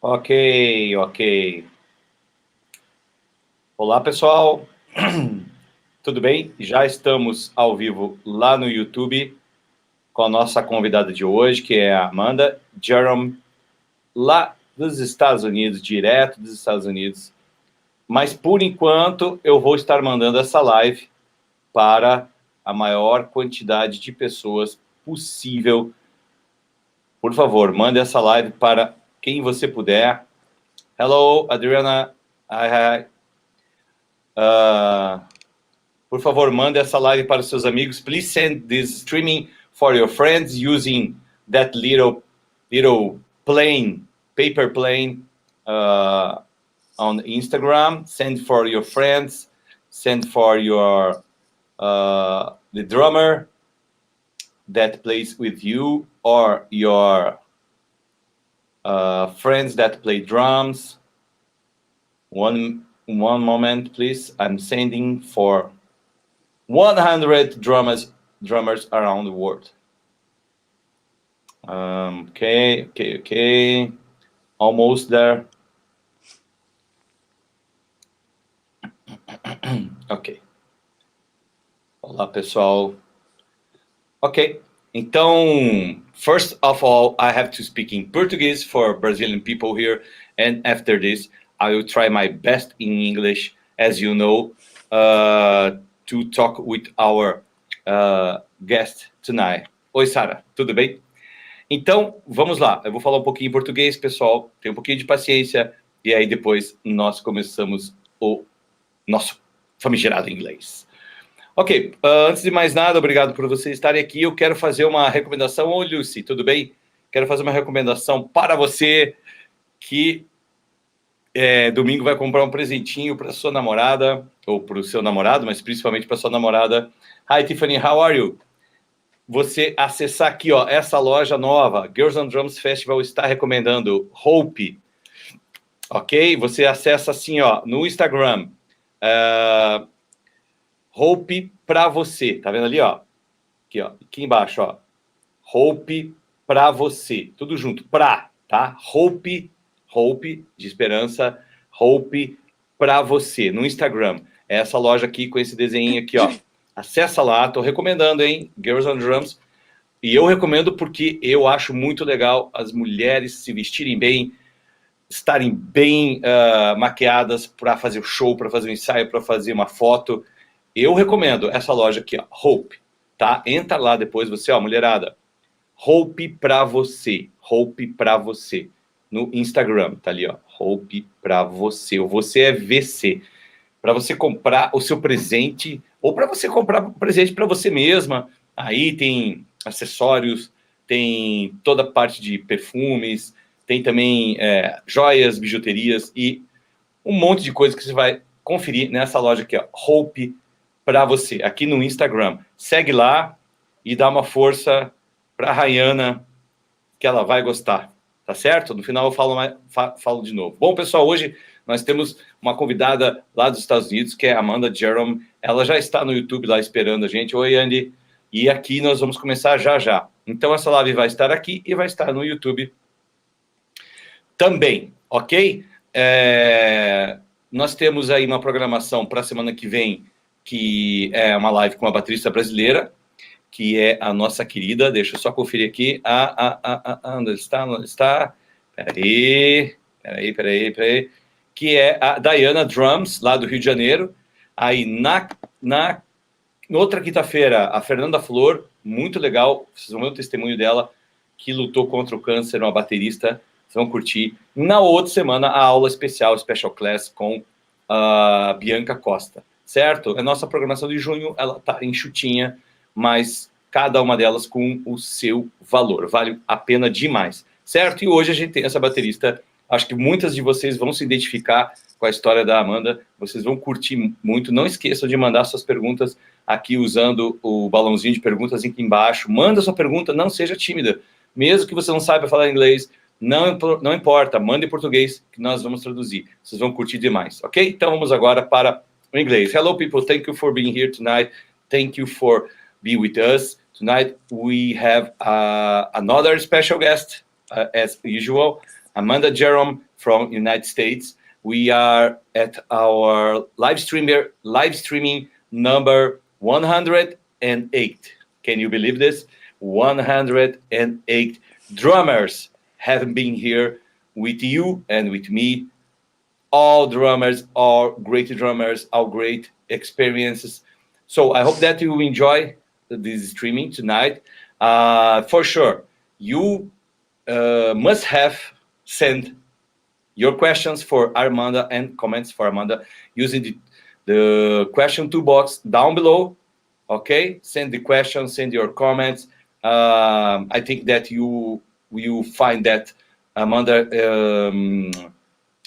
Ok, ok. Olá, pessoal. Tudo bem? Já estamos ao vivo lá no YouTube com a nossa convidada de hoje, que é a Amanda Jerome, lá dos Estados Unidos, direto dos Estados Unidos. Mas, por enquanto, eu vou estar mandando essa live para a maior quantidade de pessoas possível. Por favor, mande essa live para quem você puder. Hello, Adriana. Hi, hi. Por favor, mande essa live para os seus amigos. Please send this streaming for your friends using that little plane, paper plane on Instagram. Send for your friends. Send for your the drummer that plays with you or your friends that play drums. One moment, please. I'm sending for 100 drummers around the world. Okay. Almost there. Ok. Olá, pessoal. Ok. Então, first of all, I have to speak in Portuguese for Brazilian people here. And after this, I will try my best in English, as you know, to talk with our guest tonight. Oi, Sara, tudo bem? Então, vamos lá. Eu vou falar um pouquinho em português, pessoal. Tenha um pouquinho de paciência. E aí, depois, nós começamos o nosso famigerado inglês. Ok, antes de mais nada, obrigado por vocês estarem aqui. Eu quero fazer uma recomendação. Ô, Lucy, tudo bem? Quero fazer uma recomendação para você que domingo vai comprar um presentinho para sua namorada, ou para o seu namorado, mas principalmente para sua namorada. Hi, Tiffany, how are you? Você acessar aqui, ó, essa loja nova, Girls on Drums Festival está recomendando Hope, ok? Você acessa assim, ó, no Instagram, Hope pra você, tá vendo ali, ó? Aqui embaixo, ó, Hope pra você, tudo junto, pra, tá? Hope de esperança, Hope pra você, no Instagram. É essa loja aqui com esse desenho aqui, ó. Acessa lá, tô recomendando, hein? Girls on Drums. E eu recomendo porque eu acho muito legal as mulheres se vestirem bem, estarem bem maquiadas para fazer o show, para fazer o ensaio, para fazer uma foto. Eu recomendo essa loja aqui, ó, Hope, tá? Entra lá depois, você, ó, mulherada. Hope pra você, no Instagram, tá ali, ó. Hope pra você, o você é VC. Para você comprar o seu presente, ou para você comprar um presente para você mesma. Aí tem acessórios, tem toda a parte de perfumes, tem também joias, bijuterias e um monte de coisa que você vai conferir nessa loja aqui, ó, Hope para você, aqui no Instagram. Segue lá e dá uma força para a Rayana, que ela vai gostar, tá certo? No final eu falo de novo. Bom, pessoal, hoje nós temos uma convidada lá dos Estados Unidos, que é a Amanda Jerome. Ela já está no YouTube lá esperando a gente. Oi, Andy. E aqui nós vamos começar já. Então, essa live vai estar aqui e vai estar no YouTube também, ok? Nós temos aí uma programação para a semana que vem, que é uma live com uma baterista brasileira, que é a nossa querida, deixa eu só conferir aqui, onde está? Peraí, que é a Diana Drums, lá do Rio de Janeiro. Aí, na outra quinta-feira, a Fernanda Flor, muito legal, vocês vão ver o testemunho dela, que lutou contra o câncer, uma baterista, vocês vão curtir. Na outra semana, a aula especial, Special Class, com a Bianca Costa, certo? A nossa programação de junho, ela tá enxutinha, mas cada uma delas com o seu valor, vale a pena demais, certo? E hoje a gente tem essa baterista, acho que muitas de vocês vão se identificar com a história da Amanda, vocês vão curtir muito, não esqueçam de mandar suas perguntas aqui usando o balãozinho de perguntas aqui embaixo, manda sua pergunta, não seja tímida, mesmo que você não saiba falar inglês, não importa, manda em português que nós vamos traduzir, vocês vão curtir demais, ok? Então vamos agora para o inglês. Hello people, thank you for being here tonight, thank you for being with us. Tonight we have another special guest, as usual. Amanda Jerome from United States. We are at our live streaming number 108. Can you believe this? 108 drummers have been here with you and with me. All drummers are great drummers, all great experiences. So I hope that you enjoy this streaming tonight. For sure, you must have sent your questions for Armanda and comments for Armanda using the question toolbox down below. Okay, send the questions, send your comments. I think that you will find that Amanda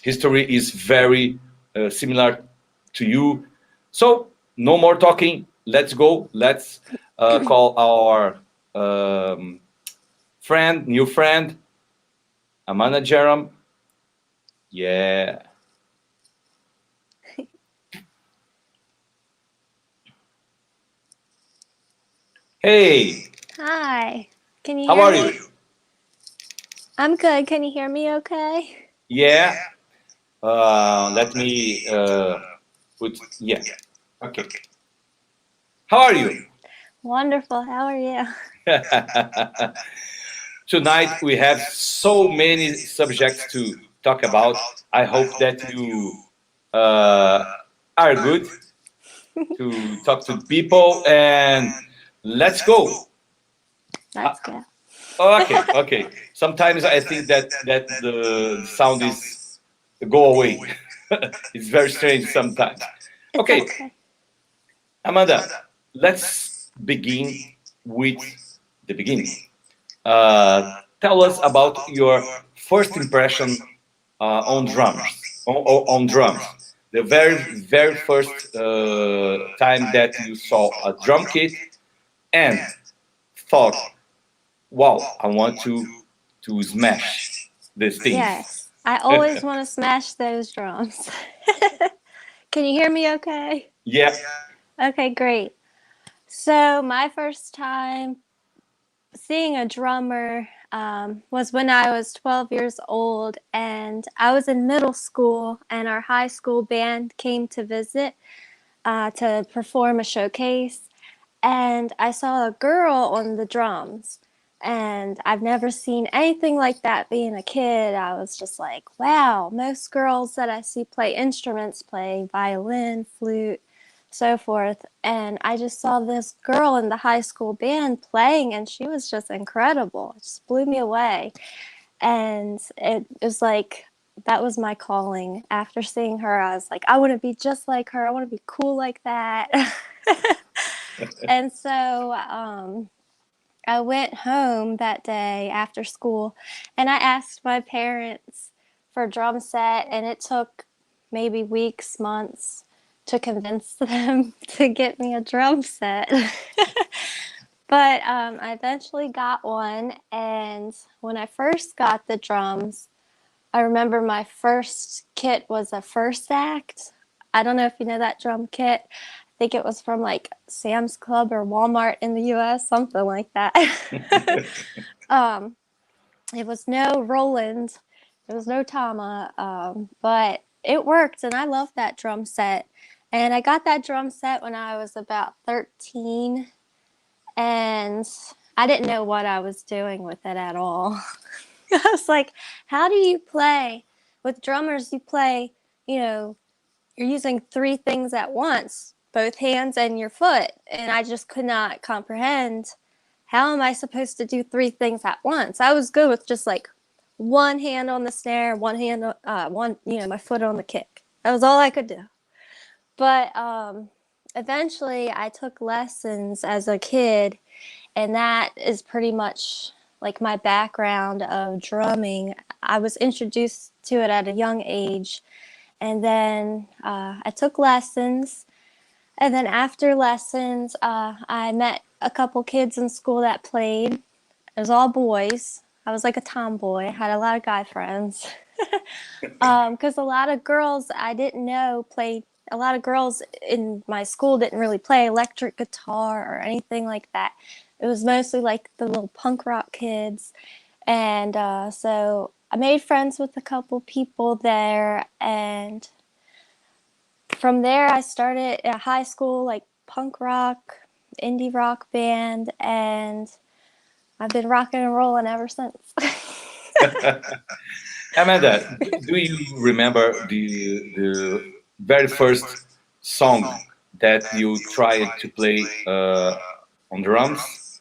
history is very similar to you. So no more talking. Let's go. Let's call our new friend, Amanda Jerome. Yeah. Hey. Hi. Can you How hear are me? you? I'm good. Can you hear me okay? Yeah. Let me put, yeah. Okay. How are you? Wonderful. How are you? Tonight we have so many subjects to talk about. I hope that you uh, are good to talk to people, and let's go. Uh, Let's go. okay. Sometimes I think that the sound is go away. It's very strange sometimes. It's Okay, okay. Amanda, let's begin with the beginning. Uh, Tell us about your first impression on drums, on drums. The very first time that you saw a drum kit and thought, "Wow, I want to smash these things." Yes. I always want to smash those drums. Can you hear me okay? Yeah. Okay, great. So, my first time seeing a drummer was when I was 12 years old, and I was in middle school, and our high school band came to visit to perform a showcase. And I saw a girl on the drums. And I've never seen anything like that being a kid. I was just like, wow, most girls that I see play instruments play violin, flute, so forth. And I just saw this girl in the high school band playing, and she was just incredible. It just blew me away. And it was like, that was my calling. After seeing her, I was like, I want to be just like her. I want to be cool like that. And so I went home that day after school, and I asked my parents for a drum set, and it took maybe weeks, months to convince them to get me a drum set. But I eventually got one, and when I first got the drums, I remember my first kit was a first act. I don't know if you know that drum kit. I think it was from like Sam's Club or Walmart in the US, something like that. um, it was no Roland, it was no Tama, but it worked, and I loved that drum set. And I got that drum set when I was about 13, and I didn't know what I was doing with it at all. I was like, how do you play? With drummers, you play, you're using three things at once, both hands and your foot. And I just could not comprehend, how am I supposed to do three things at once? I was good with just like one hand on the snare, one hand, my foot on the kick. That was all I could do. But eventually I took lessons as a kid, and that is pretty much like my background of drumming. I was introduced to it at a young age, and then I took lessons. And then after lessons, I met a couple kids in school that played. It was all boys. I was like a tomboy. I had a lot of guy friends. Because a lot of girls I didn't know played. A lot of girls in my school didn't really play electric guitar or anything like that. It was mostly like the little punk rock kids. And so I made friends with a couple people there, and from there I started at high school, like punk rock, indie rock band, and I've been rocking and rolling ever since. Amanda, do you remember the very first song that you tried to play on drums?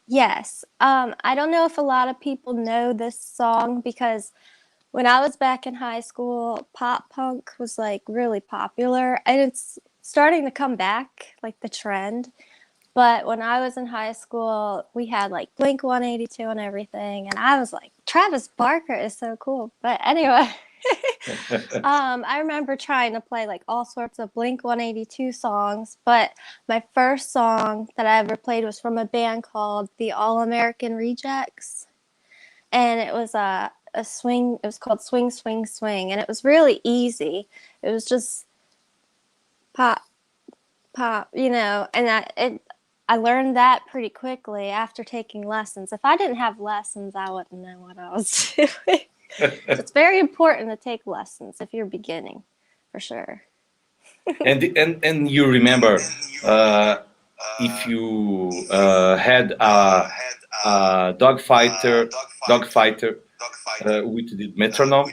Yes. I don't know if a lot of people know this song because when I was back in high school, pop punk was like really popular and it's starting to come back, like the trend. But when I was in high school, we had like Blink 182 and everything. And I was like, Travis Barker is so cool. But anyway, I remember trying to play like all sorts of Blink 182 songs. But my first song that I ever played was from a band called the All American Rejects. And it was a swing, it was called Swing, Swing, Swing. And it was really easy. It was just pop, pop, and I learned that pretty quickly after taking lessons. If I didn't have lessons, I wouldn't know what I was doing. So it's very important to take lessons if you're beginning, for sure. And you remember if you had a dog fighter with the metronome?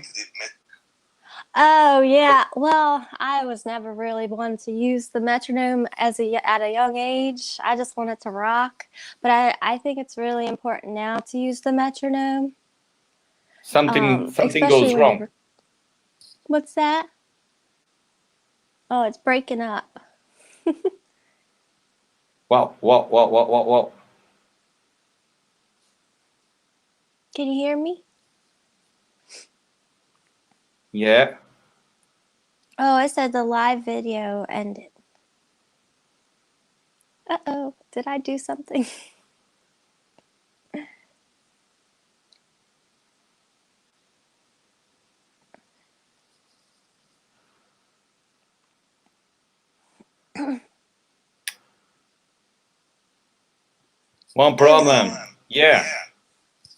Oh yeah, well, I was never really one to use the metronome at a young age. I just wanted to rock, but I think it's really important now to use the metronome, Something especially goes when wrong. you're. What's that? Oh, it's breaking up. Wow. Can you hear me? Yeah. Oh, I said the live video ended. Uh-oh, did I do something? One problem. Yeah.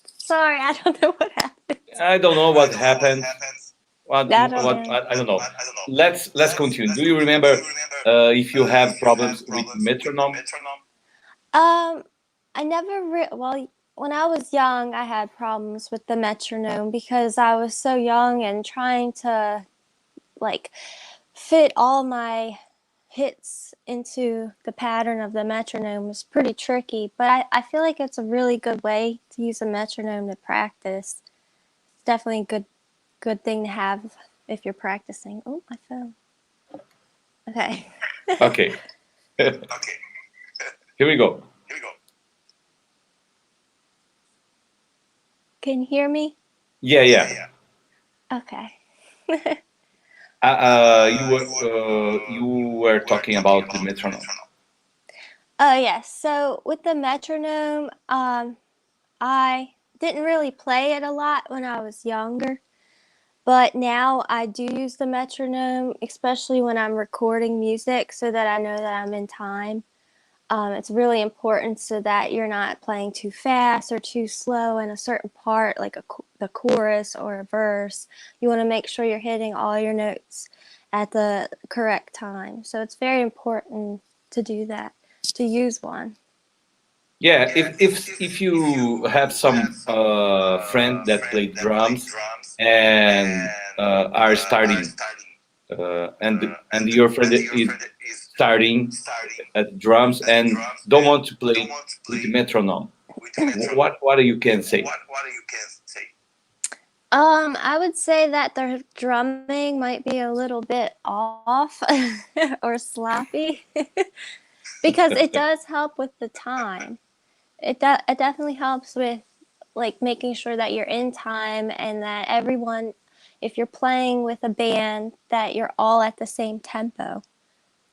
Sorry, I don't know what happened. I don't know what happened. I don't know. I don't know. Let's continue. Do you remember if you have problems with metronome? Um, I never well, when I was young, I had problems with the metronome because I was so young and trying to like fit all my hits into the pattern of the metronome was pretty tricky. But I feel like it's a really good way to use a metronome to practice. It's definitely a good thing to have if you're practicing. Oh, my phone. Okay. Okay. Here we go. Can you hear me? Yeah. Okay. You were talking about the metronome. Oh, yes. So with the metronome, I didn't really play it a lot when I was younger, but now I do use the metronome, especially when I'm recording music so that I know that I'm in time. It's really important so that you're not playing too fast or too slow in a certain part, like the chorus or a verse. You want to make sure you're hitting all your notes at the correct time. So it's very important to do that, to use one. Yeah, if you have some friend that play drums and are starting and your friend is starting at drums and don't want to play with the metronome, what you can say? I would say that their drumming might be a little bit off or sloppy because it does help with the time. It definitely helps with like making sure that you're in time and that everyone, if you're playing with a band, that you're all at the same tempo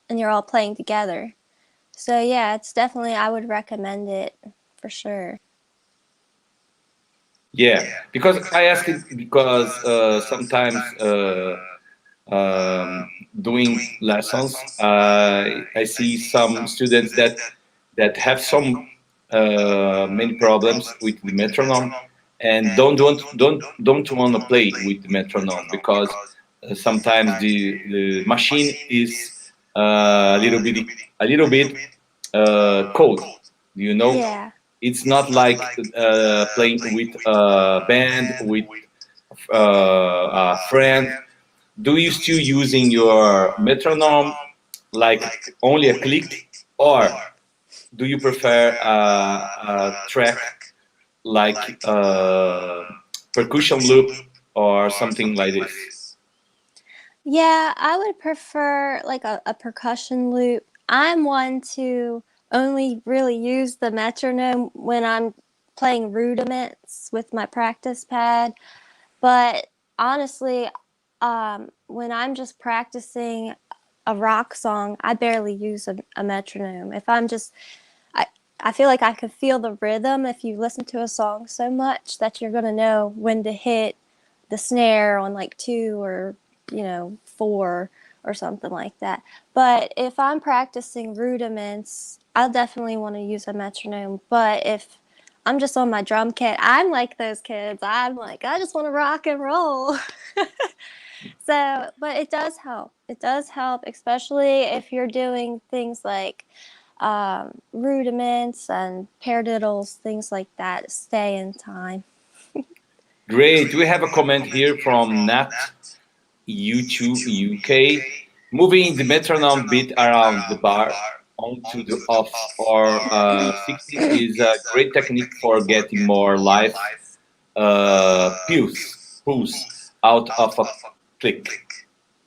and you're all playing together. So yeah, it's definitely, I would recommend it for sure. Yeah, because I ask it because sometimes doing lessons, I see some students that have some many problems with the metronome, and don't want to play with the metronome, because sometimes the machine is a little bit cold. You know, Yeah. it's not like playing with a band, with a friend. Do you still using your metronome like only a click, or do you prefer a track like percussion loop or something like this? Yeah, I would prefer like a percussion loop. I'm one to only really use the metronome when I'm playing rudiments with my practice pad. But honestly, when I'm just practicing a rock song, I barely use a metronome. If I'm just, I, I feel like I could feel the rhythm if you listen to a song so much that you're going to know when to hit the snare on like two or, four or something like that. But if I'm practicing rudiments, I'll definitely want to use a metronome. But if I'm just on my drum kit, I'm like those kids. I'm like, I just want to rock and roll. So, but it does help. It does help, especially if you're doing things like rudiments and paradiddles, things like that. Stay in time. Great. We have a comment here from Nat U2 UK. Moving the metronome beat around the bar onto the offs or 60s is a great technique for getting more live pulse out of a click.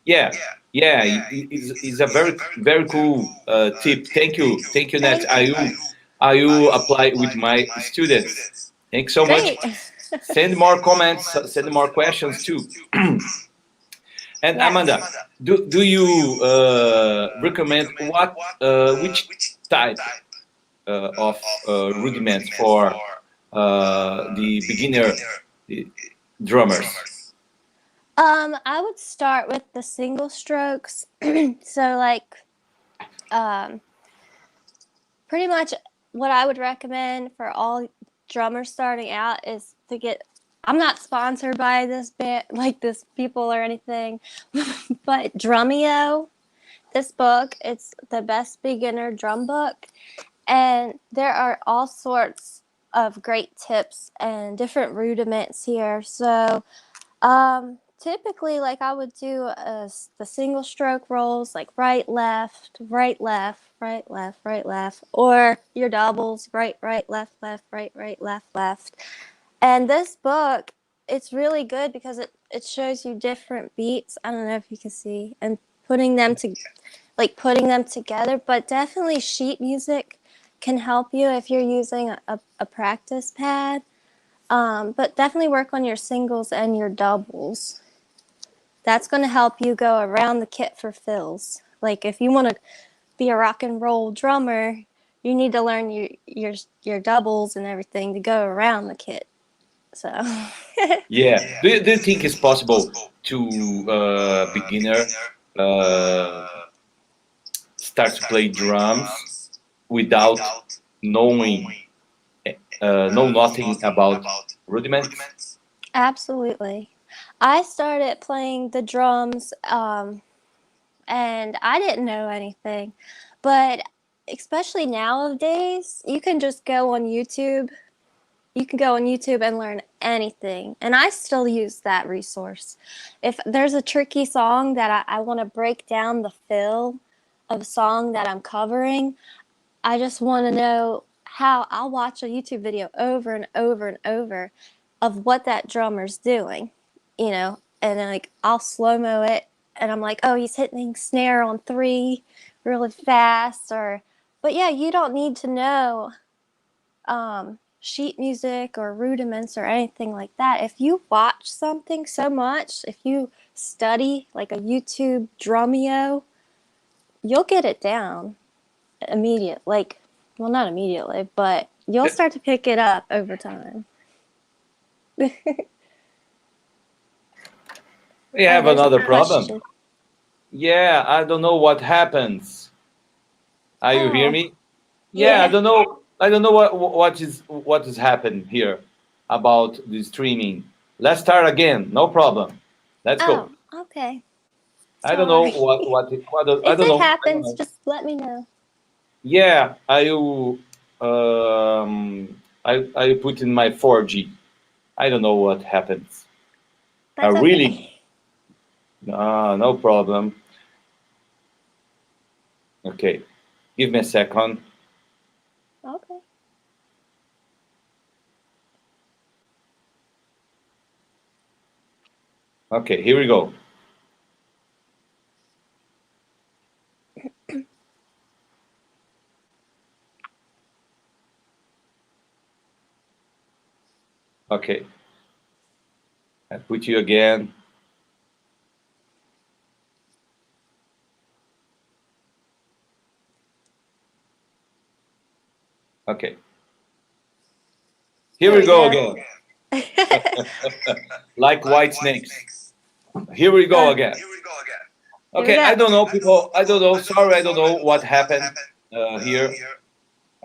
Yeah, yeah, it's a very cool tip. Thank you, Nat. Thank you. I will apply with my students. Thanks so much. Great. Send more comments, send more questions too. And Yes. Amanda, do you recommend which type of rudiments for the beginner uh, drummers? I would start with the single strokes. So, like, um, pretty much what I would recommend for all drummers starting out is to get. I'm not sponsored by this band, like this people or anything, but Drumeo, this book, it's the best beginner drum book, and there are all sorts of great tips and different rudiments here. So typically, like I would do the single stroke rolls, like right, left, right, left, right, left, right, left, or your doubles, right, right, left, right, left, left. And this book, it's really good because it shows you different beats. I don't know if you can see, and putting them to putting them together. But definitely sheet music can help you if you're using a practice pad. But definitely work on your singles and your doubles. That's going to help you go around the kit for fills. Like if you want to be a rock and roll drummer, you need to learn your doubles and everything to go around the kit. So Yeah. Do you think it's possible to beginner uh, start to play drums without knowing know nothing about rudiments? absolutely. I started playing the drums and I didn't know anything. But especially nowadays, you can just go on YouTube. You can go on YouTube and learn anything. And I still use that resource. If there's a tricky song that I want to break down the fill of a song that I'm covering, I just want to know how. I'll watch a YouTube video over and over and over of what that drummer's doing, and then like I'll slow mo it and I'm like, oh, he's hitting snare on three really fast, or, but yeah, you don't need to know sheet music or rudiments or anything like that. If you watch something so much, if you study like a YouTube drumeo, you'll get it down immediate. Like, well, not immediately, but you'll start to pick it up over time. We Oh, have there's a another problem. question. Yeah, I don't know what happens. Are you hear Oh, me? Yeah, I yeah. don't know. I don't know what is happening here. about the streaming. Let's start again. No problem. Let's go. Oh, okay. I don't know Sorry. I If don't it know. I don't happens, know. just let me know. Yeah, I put in my 4G. I don't know what happens. That's Really? okay. No problem. Okay, give me a second. Okay. Okay, here we go. Okay, I put you again. Okay, here There we we go go. again. Like white snakes. Here we go again. Here we Okay, I go. don't know, people. I don't know. Sorry, I don't know what happened here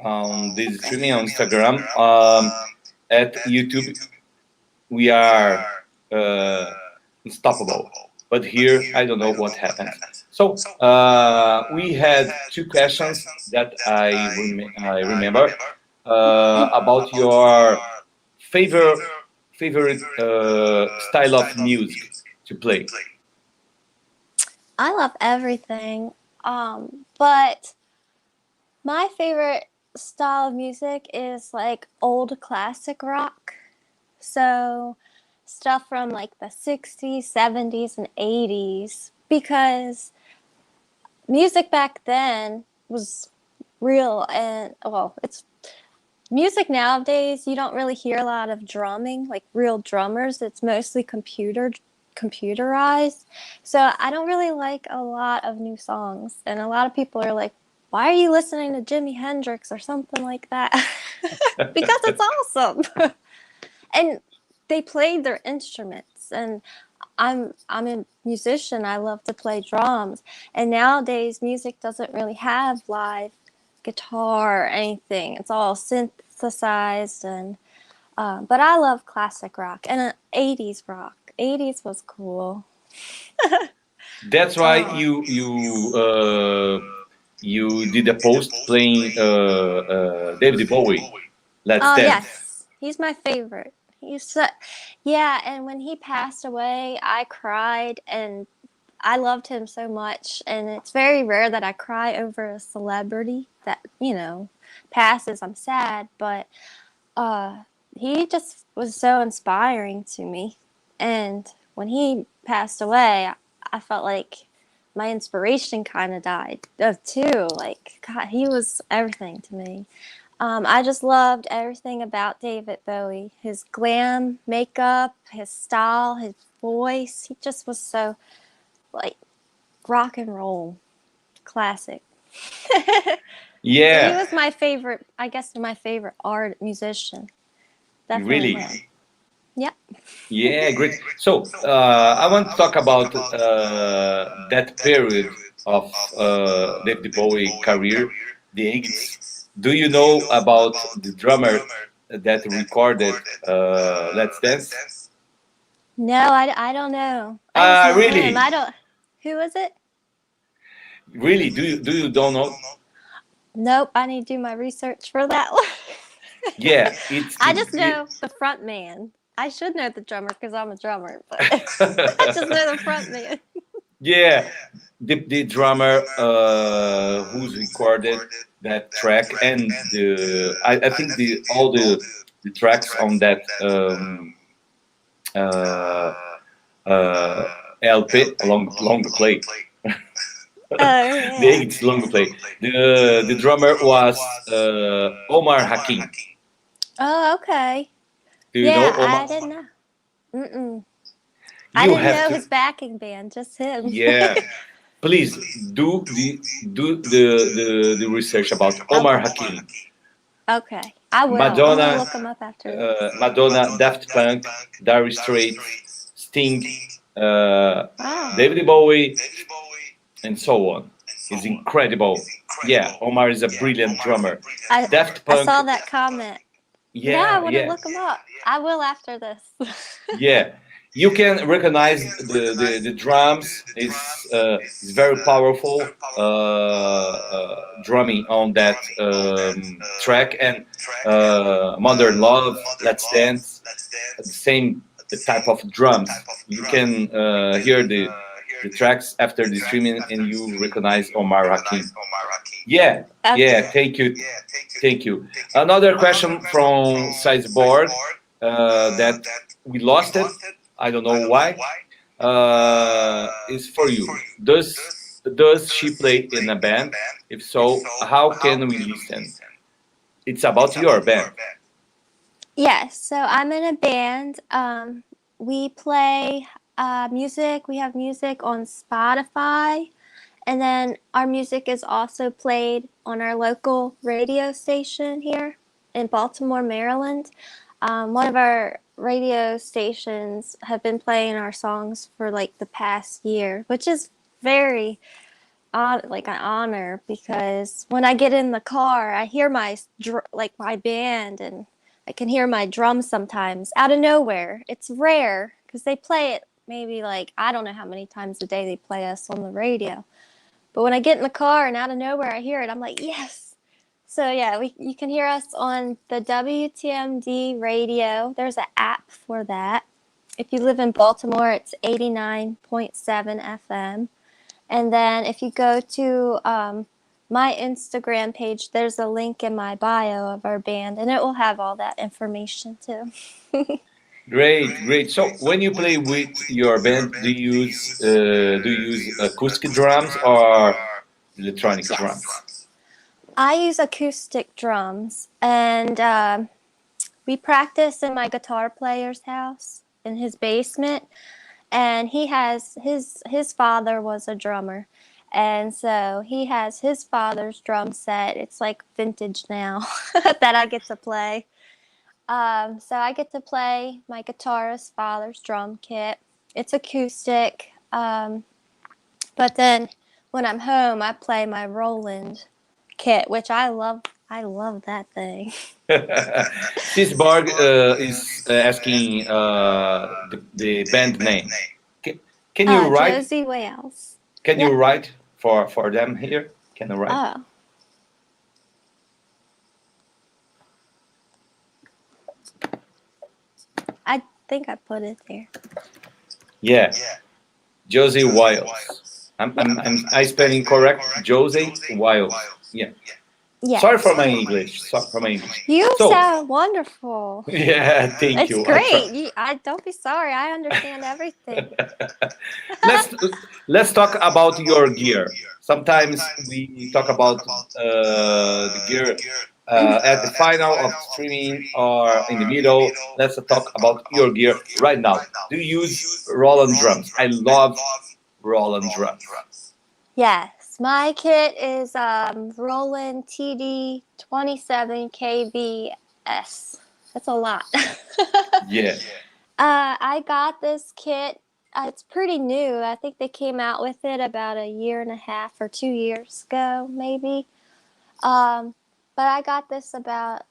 on this streaming on Instagram. At YouTube, we are unstoppable. But here, I don't know what happened. So we had two questions that I remember about your favorite style of music to play. I love everything. But my favorite style of music is like old classic rock. So stuff from like the 60s, 70s, and 80s. Because music back then was real and, well, it's music nowadays, you don't really hear a lot of drumming, like real drummers. It's mostly computerized. So I don't really like a lot of new songs. And a lot of people are like, why are you listening to Jimi Hendrix or something like that? Because it's awesome. And they played their instruments, and I'm a musician. I love to play drums. And nowadays music doesn't really have live guitar or anything. It's all synthesized, and but I love classic rock and 80s rock. 80s was cool. That's why you did a post playing David Bowie, Let's Oh Dance. yes, he's my favorite. He's so, yeah, and when he passed away, I cried, and I loved him so much. And it's very rare that I cry over a celebrity that passes. I'm sad, but uh, he just was so inspiring to me. And when he passed away, I felt like my inspiration kind of died too. Like, God, he was everything to me. I just loved everything about David Bowie. His glam makeup, his style, his voice. He just was so like rock and roll classic. So he Yeah, was my favorite, I guess, my favorite art musician. Definitely really. him. Yep. Yeah, great. So I want to talk about that period of David Bowie career, the 80s. Do you know about the drummer that recorded Let's Dance? No, I don't know. I just know him. Really? I don't. Who is it? Really? Do you don't know? Nope. I need to do my research for that one. Yeah, it's I just know the front man. I should know the drummer because I'm a drummer, but I just know the front man. yeah, the drummer who's recorded that track, and I think the all the tracks on that uh, uh, LP, long play. Oh The yeah. 8 long play. The drummer was Omar Hakim. Oh okay. Do you know Yeah, Omar? I didn't know. Mm-mm. I You didn't have know to. his backing band, just him. Yeah, please do the research about Omar Okay. Hakim. Okay. I will. I'm gonna Madonna, look him up after this. Madonna, Daft Punk, Dire Straits, Sting, uh, Wow. David Bowie, and so on. It's incredible. Yeah, Omar is a brilliant drummer. I Daft I Punk, saw that comment. Now I Yeah, want to yeah, look them up. I will after this. yeah. You can recognize the drums. It's very powerful drumming on that track, and Modern Love, Let's Dance, the same type of drums. You can hear the tracks after the streaming, and you recognize Omar Hakim. Yeah, yeah. Okay. Thank you. Another question from Sideboard that we lost it. I don't know why. Is for you. Does she play in a band? If so, how can we listen? It's about your band. Yes, so I'm in a band. We play music. We have music on Spotify, and then our music is also played on our local radio station here in Baltimore, Maryland. One of our radio stations have been playing our songs for like the past year, which is very like an honor because when I get in the car, I hear like my band, and I can hear my drums sometimes out of nowhere. It's rare because they play it maybe like I don't know how many times a day they play us on the radio. But when I get in the car and out of nowhere I hear it, I'm like, yes. So yeah, you can hear us on the WTMD radio. There's an app for that. If you live in Baltimore, it's 89.7 FM. And then if you go to my Instagram page, there's a link in my bio of our band, and it will have all that information too. Great, great. So when you play with your band, do you use acoustic drums or electronic Yes. drums? I use acoustic drums, and we practice in my guitar player's house in his basement, and he has his father was a drummer, and so he has his father's drum set. It's like vintage now that I get to play. So I get to play my guitarist's father's drum kit. It's acoustic, but then when I'm home, I play my Roland kit, which I love. I love that thing. Sisborg is asking the band name. Can, can you write? Josie Wales. Can you Yep. write for them here? Can you write? Oh, I think I put it there. Yeah, Josie Wiles. Yep. I spelling correct? Josie Wiles. Yeah. Sorry Yes. for my English. Sorry for my English. You So sound wonderful. yeah, thank It's you. I try. great. I don't be sorry. I understand everything. let's let's talk about your gear. Sometimes we talk about the gear at the final of streaming or in the middle. Let's talk about your gear right now. Do you use Roland drums? I love Roland drums. Yes, my kit is Roland TD 27 KBS. That's a lot. Yeah, I got this kit. It's pretty new. I think they came out with it about a year and a half or 2 years ago, maybe. Um, but I got this about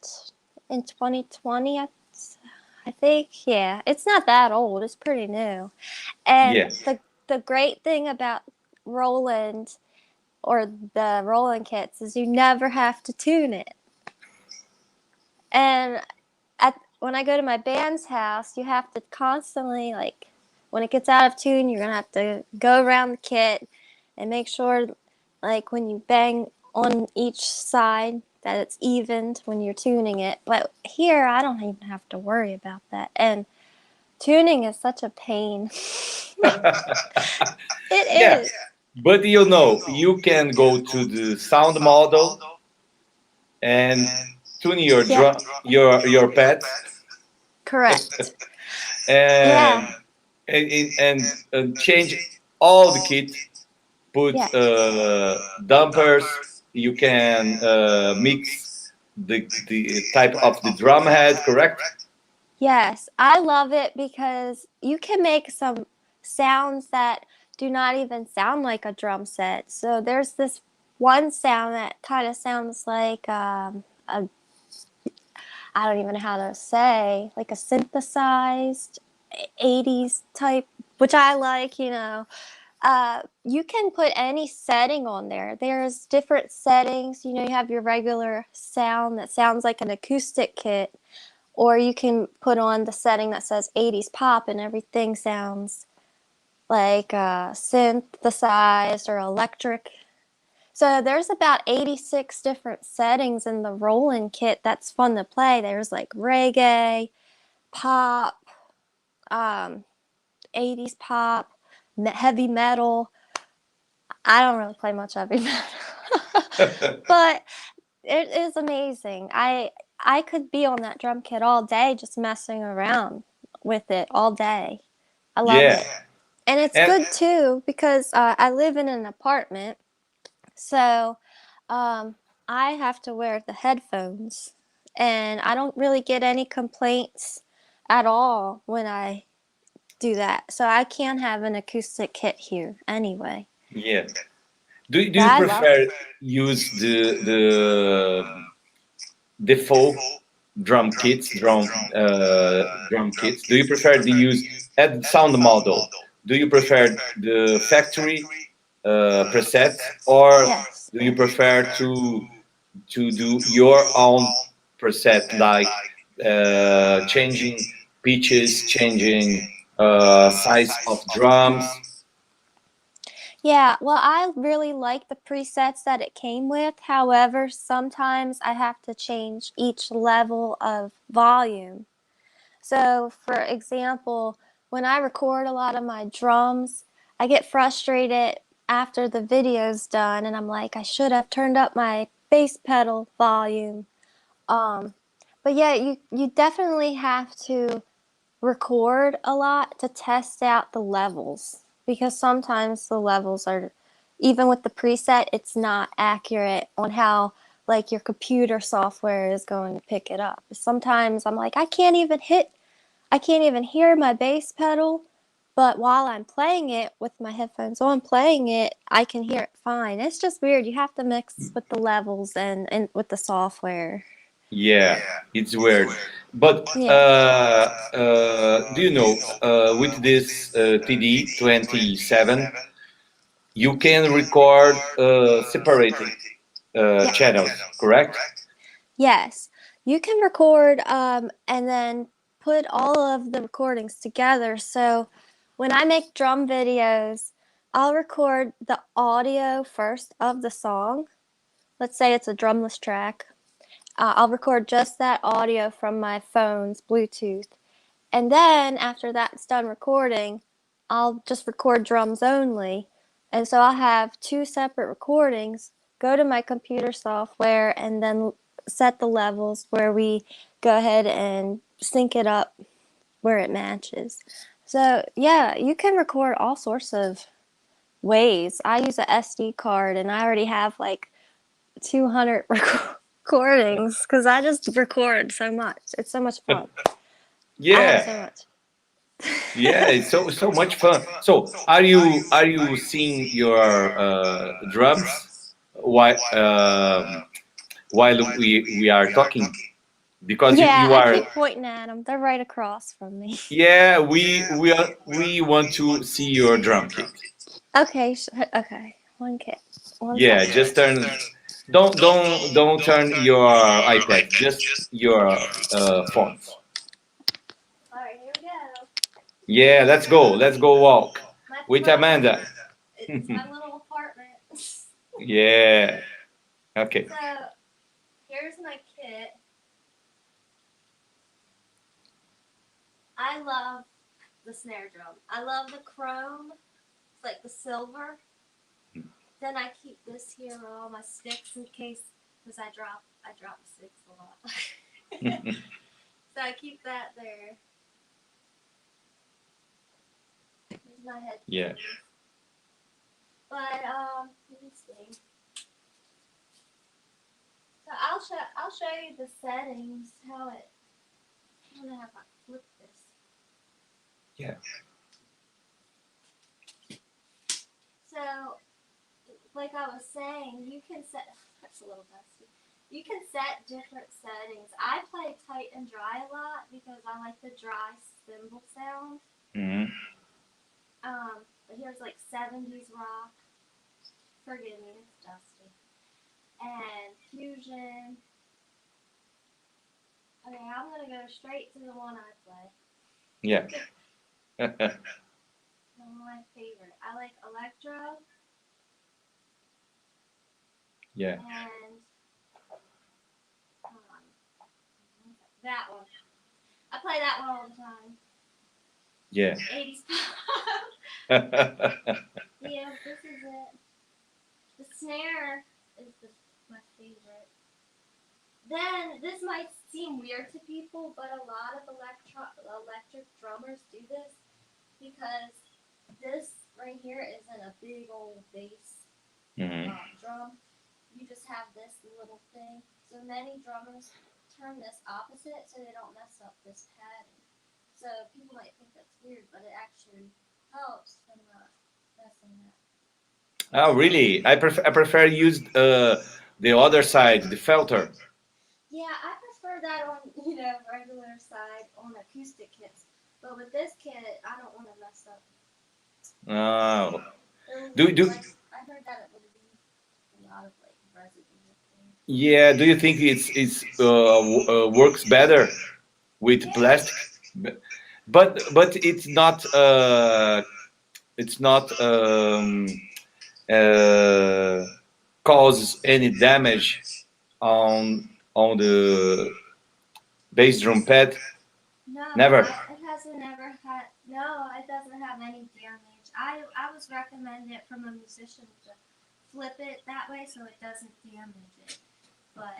in 2020. I think. Yeah, it's not that old. It's pretty new. And yeah, the great thing about Roland or the Roland kits is you never have to tune it. And when I go to my band's house, you have to constantly, like, when it gets out of tune, you're gonna have to go around the kit and make sure, like, when you bang on each side, that it's evened when you're tuning it. But here, I don't even have to worry about that. And tuning is such a pain. yeah. It is. But you know, you can go to the sound model and tune your Yeah, drum, your pads, correct. and Yeah, and change all the kit. yeah. Put dampers. You can mix the type of the drum head. Correct? Yes, I love it because you can make some sounds that do not even sound like a drum set. So there's this one sound that kind of sounds like a I don't even know how to say, like a synthesized 80s type, which I like, you know. You can put any setting on there. There's different settings. You know, you have your regular sound that sounds like an acoustic kit, or you can put on the setting that says 80s pop and everything sounds like synthesized or electric. So there's about 86 different settings in the Roland kit that's fun to play. There's like reggae, pop, um, 80s pop, heavy metal. I don't really play much heavy metal, but it is amazing. I could be on that drum kit all day just messing around with it all day. I love Yeah. it. And it's And good too because I live in an apartment, so um, I have to wear the headphones, and I don't really get any complaints at all when I do that. So I can have an acoustic kit here anyway. yeah. Do But you I love it. prefer use the default drum kits? Do you prefer to use add sound model? Do you prefer the factory preset, or Yes. do you prefer to do your own preset, like changing pitches, changing size of drums? Yeah, well, I really like the presets that it came with. However, sometimes I have to change each level of volume. So, for example, when I record a lot of my drums, I get frustrated after the video's done and I'm like, I should have turned up my bass pedal volume. Um, but yeah, you definitely have to record a lot to test out the levels because sometimes the levels are, even with the preset, it's not accurate on how like your computer software is going to pick it up. Sometimes I'm like, I can't even hear my bass pedal, but while I'm playing it with my headphones on, playing it, I can hear it fine. It's just weird. You have to mix with the levels and with the software. Yeah, it's weird. But Yeah. do you know, with this TD-27, you can record separated Yeah. channels, correct? Yes. You can record and then put all of the recordings together. So when I make drum videos, I'll record the audio first of the song. Let's say it's a drumless track. I'll record just that audio from my phone's Bluetooth. And then after that's done recording, I'll just record drums only. And so I'll have two separate recordings, go to my computer software, and then set the levels where we go ahead and sync it up where it matches. So, yeah, you can record all sorts of ways. I use a SD card and I already have like 200 recordings because I just record so much. It's so much fun. I have Yeah, so much. yeah, it's so much fun. So, are you seeing your drums while while we are talking? Because Yeah, you I are. keep pointing at them. They're right across from me. Yeah, we want to see your drum kit. Okay, okay. One kit. One Yeah, second. just turn. Don't turn your iPad. Just your phones. All right, here we go. Yeah, let's go. Let's go walk My with Amanda. it's my little apartment. Yeah. Okay. So here's my kit. I love the snare drum. I love the chrome. It's like the silver. Then I keep this here with all my sticks in case, because I drop sticks a lot. So I keep that there. Here's my headphones. Yeah. But let me see. So I'll show you the settings. How it. I don't know how I flip this. Yeah. So, like I was saying, you can set. That's a little dusty. You can set different settings. I play tight and dry a lot because I like the dry cymbal sound. Mhm. But here's like 70s rock. Forgive me, it's dusty. And fusion. Okay, I'm gonna go straight to the one I play. Yeah. One of my favorite. I like electro Yeah. and that one. I play that one all the time. Yeah. 80s Yeah, this is it. The snare is my favorite. Then this might seem weird to people, but a lot of electric drummers do this because this right here isn't a big old bass Mhm. drum. You just have this little thing. So many drummers turn this opposite so they don't mess up this pattern. So people might think that's weird, but it actually helps them not messing up. Oh, really? I prefer use the other side, the filter. Yeah, I prefer that on regular side on acoustic kits. But with this kit, I don't want to mess up. Oh. It Do would do like I heard that it would leave a lot of like residue up there. yeah? Do you think it's works better with Yeah. plastic? B- but it's not uh, cause any damage on the bass drum pad. No, Never. it hasn't ever had. No, it doesn't have any damage. I was recommended from a musician to flip it that way so it doesn't damage it. But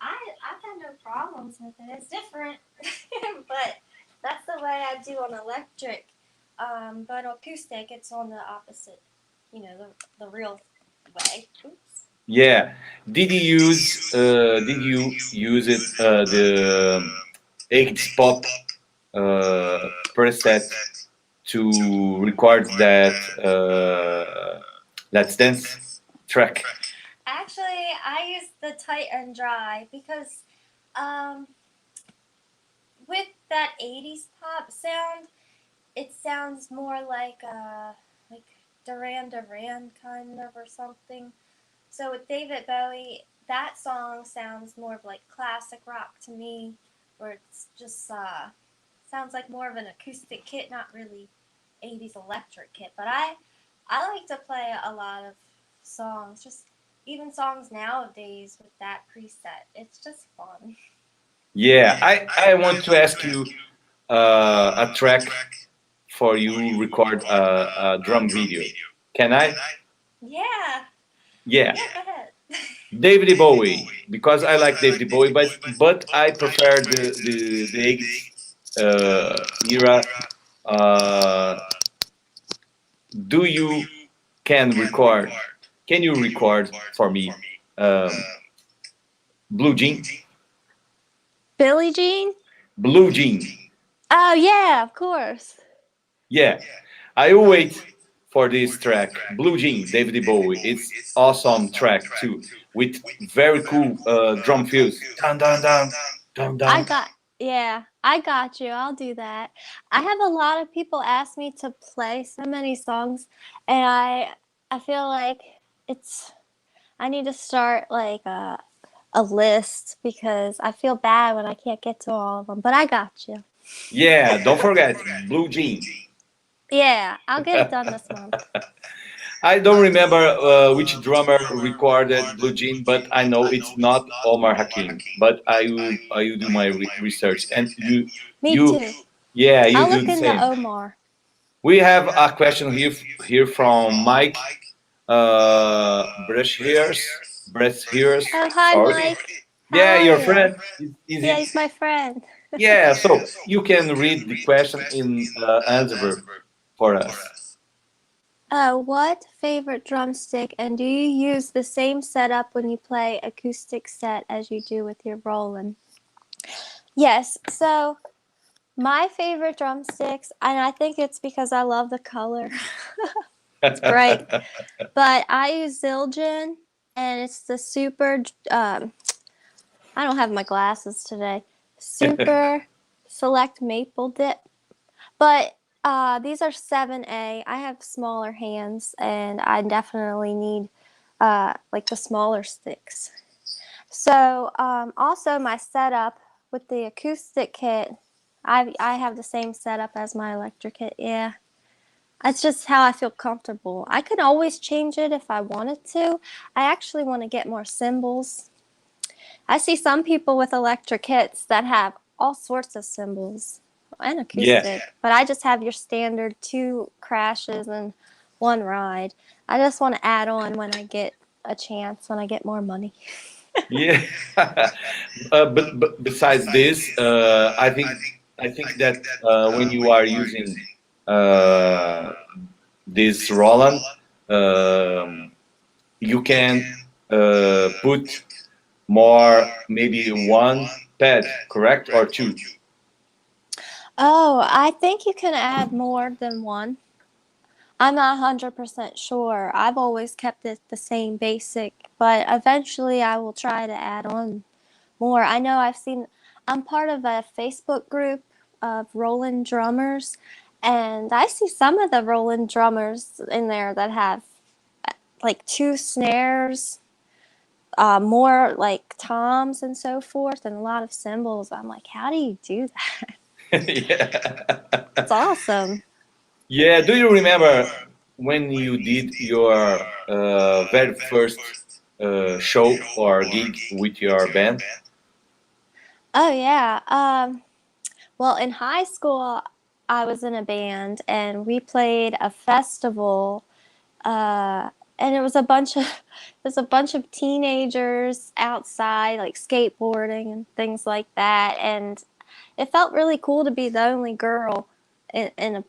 I've had no problems with it. It's different, but that's the way I do on electric. But acoustic, it's on the opposite. The real way. Oops. Yeah. Did you use it the 80s pop preset to record that Let's Dance track? Actually, I use the tight and dry because um, with that 80s pop sound, it sounds more like Duran Duran kind of or something. So with David Bowie, that song sounds more of like classic rock to me, where it's just sounds like more of an acoustic kit, not really 80s electric kit. But I like to play a lot of songs, just even songs nowadays with that preset. It's just fun. Yeah, I want to ask you a track for you record a drum video. Can I? Yeah, Yeah, yeah, go ahead. David Bowie because I like David Bowie, but I prefer the 80s era. Uh, do you can record? Can you record for me um, Blue Jean? Billie Jean? Blue Jean. Oh yeah, of course. Yeah, I will wait for this track, Blue Jean, David Bowie. It's awesome track too, with very cool drum fills. Dun dun dun dun I dun. got yeah, I got you. I'll do that. I have a lot of people ask me to play so many songs and I feel like it's I need to start like a list because I feel bad when I can't get to all of them, but I got you. Yeah, don't forget Blue Jean. Yeah, I'll get it done this month. I don't remember which drummer recorded Blue Jean, but I know it's not Omar Hakim. But I will do my research, and Me you too. yeah you I'll do look the into same. Omar. We have a question here from Mike. Brush hairs, breast hairs. Oh, hi Sorry. Mike. How Yeah, are your you? friend. Is Yeah, it? he's my friend. Yeah. So you can read the question in answer for us. What favorite drumstick and do you use the same setup when you play acoustic set as you do with your Roland? Yes, so my favorite drumsticks, and I think it's because I love the color. It's bright. But I use Zildjian, and it's the super. I don't have my glasses today. Super select maple dip. But these are 7A. I have smaller hands, and I definitely need like the smaller sticks. So also my setup with the acoustic kit, I have the same setup as my electric kit. Yeah, that's just how I feel comfortable. I can always change it if I wanted to. I actually want to get more cymbals. I see some people with electric kits that have all sorts of cymbals and Yes. acoustic, but I just have your standard 2 crashes and 1 ride. I just want to add on when I get a chance, when I get more money. Yeah. But besides this, I think that when you are using uh, this Roland, um, you can put more, maybe one pad, correct, or two? Oh, I think you can add more than 1. I'm not 100% sure. I've always kept it the same basic, but eventually I will try to add on more. I know I'm part of a Facebook group of Roland drummers, and I see some of the Roland drummers in there that have like 2 snares, more like toms and so forth, and a lot of cymbals. I'm like, how do you do that? Yeah. It's awesome. Yeah. Do you remember when you did your very first show or gig with your band? Oh yeah. Well, in high school, I was in a band, and we played a festival. Uh, and it was a bunch of teenagers outside, like skateboarding and things like that. And it felt really cool to be the only girl in a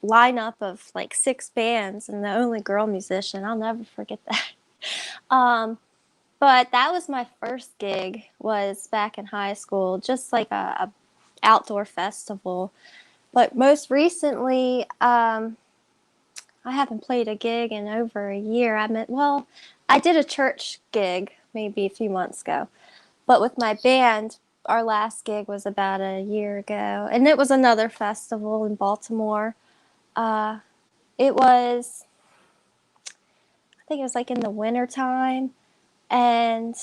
lineup of like 6 bands and the only girl musician. I'll never forget that. Um, but that was my first gig, was back in high school, just like a outdoor festival. But most recently, I haven't played a gig in over a year. Well, I did a church gig maybe a few months ago, but with my band, our last gig was about a year ago, and it was another festival in Baltimore. Uh, it was, I think it was like in the winter time, and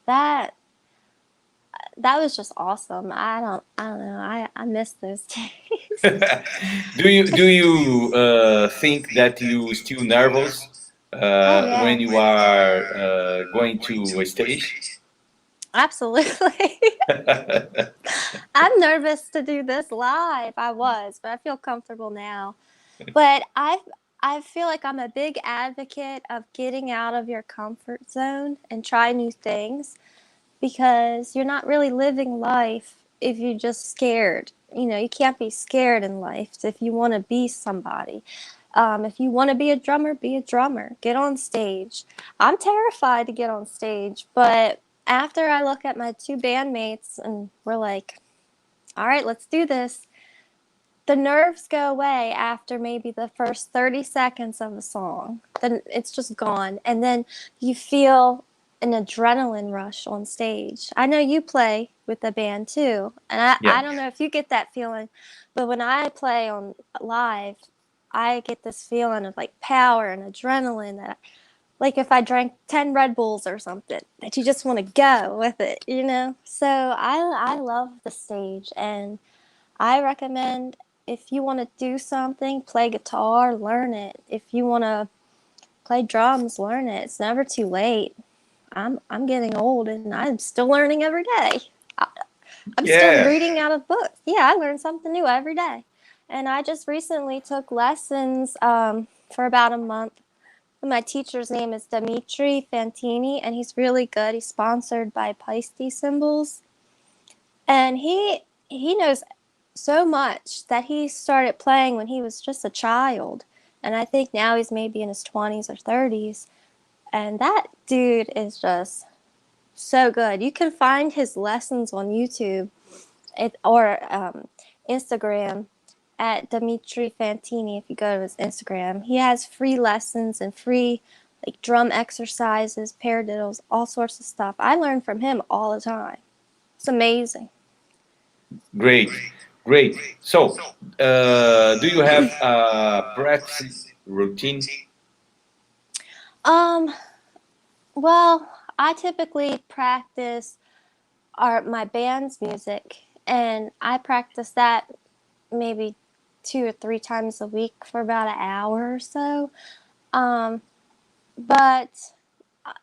that that was just awesome. I don't know. I miss those days. Do you think that you still nervous Oh when yeah, you are going to a stage? absolutely. I'm nervous to do this live. I was, but I feel comfortable now. But I feel like I'm a big advocate of getting out of your comfort zone and try new things, because you're not really living life if you're just scared. You know, you can't be scared in life if you want to be somebody. If you want to be a drummer, be a drummer. Get on stage. I'm terrified to get on stage, but after I look at my 2 bandmates and we're like, all right, let's do this, the nerves go away after maybe the first 30 seconds of a song. Then it's just gone. And then you feel an adrenaline rush on stage. I know you play with the band too. And Yeah. I don't know if you get that feeling, but when I play on live, I get this feeling of like power and adrenaline that, like if I drank 10 Red Bulls or something, that you just want to go with it, you know? So I love the stage, and I recommend, if you want to do something, play guitar, learn it. If you want to play drums, learn it. It's never too late. I'm getting old, and I'm still learning every day. I, I'm still Yeah. reading out of books. Yeah, I learn something new every day. And I just recently took lessons for about a month. My teacher's name is Dimitri Fantini, and he's really good. He's sponsored by Paiste Cymbals, and he knows so much that he started playing when he was just a child. And I think now he's maybe in his 20s or 30s. And that dude is just so good. You can find his lessons on YouTube or Instagram at Dimitri Fantini. If you go to his Instagram, he has free lessons and free like drum exercises, paradiddles, all sorts of stuff. I learn from him all the time. It's amazing. Great, great. So, do you have a practice routine? Well, I typically practice my band's music, and I practice that maybe 2 or 3 times a week for about an hour or so. But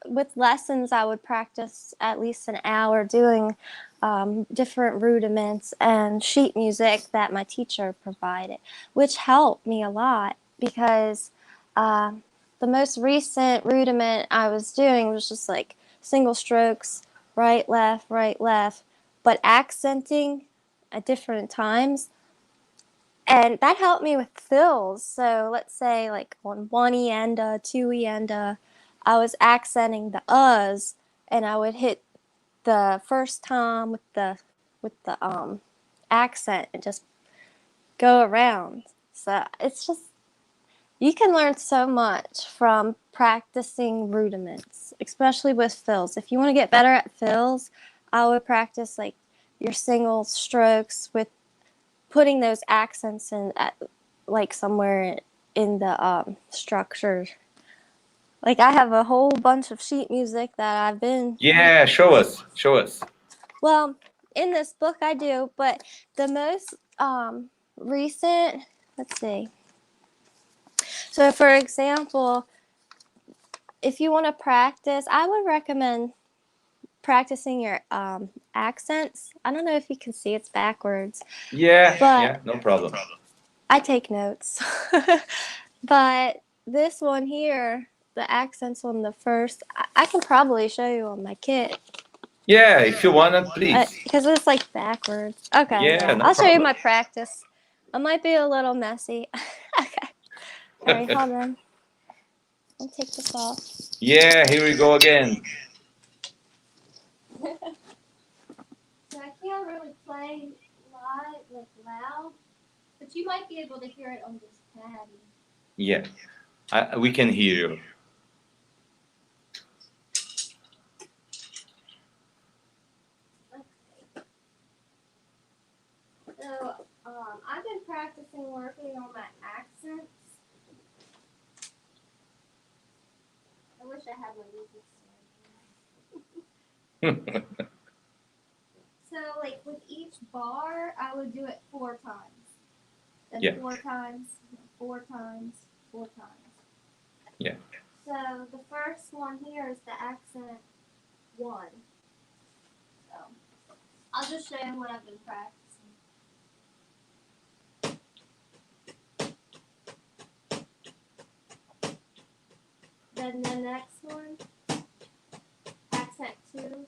with lessons, I would practice at least an hour doing different rudiments and sheet music that my teacher provided, which helped me a lot because the most recent rudiment I was doing was just like single strokes, right, left, but accenting at different times. And that helped me with fills. So let's say like on one eanda, two eanda, I was accenting the uhs, and I would hit the first tom with the accent and just go around. So it's just you can learn so much from practicing rudiments, especially with fills. If you want to get better at fills, I would practice like your single strokes with putting those accents in at, like somewhere in the structure. Like I have a whole bunch of sheet music that I've been. Yeah, show us, show us. Well, in this book I do, but the most recent. Let's see. So, for example, if you want to practice, I would recommend practicing your accents. I don't know if you can see it's backwards. Yeah, but yeah, no problem. I take notes. But this one here, the accents on the first, I can probably show you on my kit. Yeah, if you wanna, please. Because it's like backwards. Okay, Yeah, no I'll show you problem. my practice. I might be a little messy. Okay. All right, hold on. I'll take this off. Yeah, here we go again. So I can't really play live, like loud, but you might be able to hear it on this pad. Yeah, we can hear you. So I've been practicing working on my accents. I wish I had my music started. So like with each bar, I would do it 4 times. Then Yeah. 4 times, 4 times, 4 times. Yeah. So the first one here is the accent 1. So I'll just show you what I've been practicing. Then the next one, accent 2.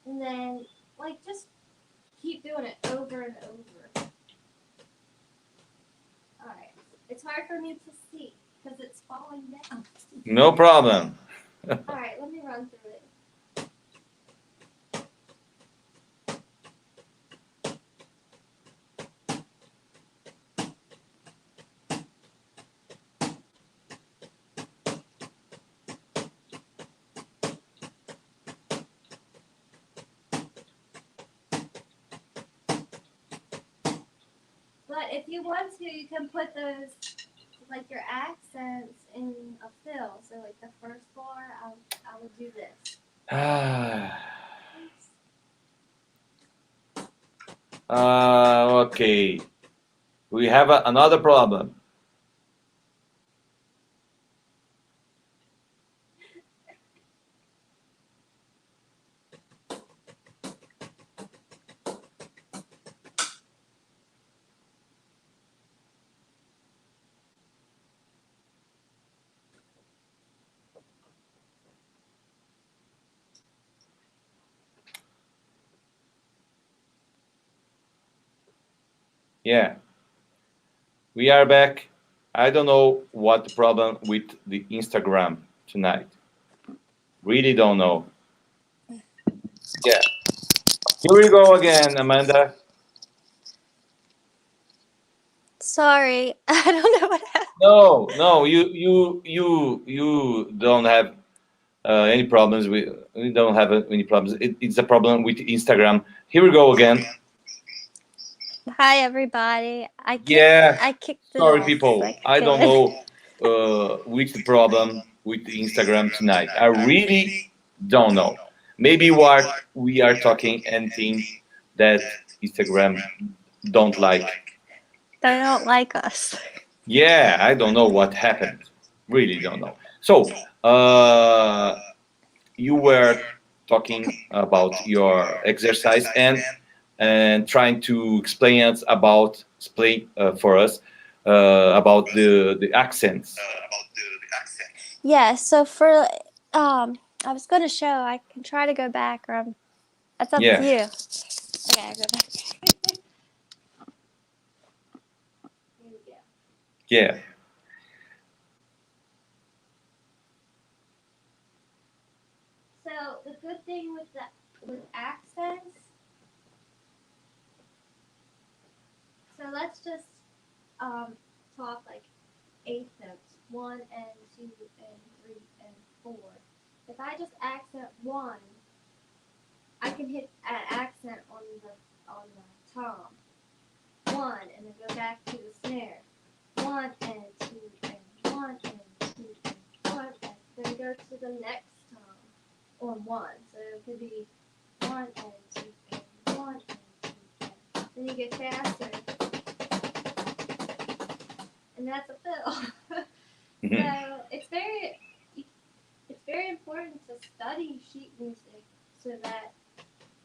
And then, like, just keep doing it over and over. Alright. It's hard for me to see because it's falling down. No problem. Alright, let me run through it. But if you want to, you can put those, like your accents in a fill. So like the first bar, I would do this. Okay. We have another problem. Yeah. We are back. I don't know what the problem with the Instagram tonight. Really don't know. Yeah. Here we go again, Amanda. Sorry, I don't know what happened. No, you don't have any problems with. We don't have any problems. It's a problem with Instagram. Here we go again. Hi everybody. I kicked Yeah, I kicked it sorry, off people. like I don't again. know which the problem with Instagram tonight. I really don't know. Maybe what we are talking anything that Instagram don't like. They don't like us. Yeah, I don't know what happened. Really don't know. So, you were talking about your exercise and trying to explain for us about the accents. Yeah, so for I was gonna show I can try to go back or it's up to Yeah, you. Okay, I go back. Here we go. yeah, So the good thing with accents, so let's just um talk like eighth notes. 1 and 2 and 3 and 4. If I just accent one, I can hit an accent on the tom. One and then go back to the snare. 1 and 2 and 1 and 2 and 1 and then go to the next tom on one. So it could be 1 and 2 and 1 and 2 and then you get faster and that's a fill. mhm, So it's very important to study sheet music so that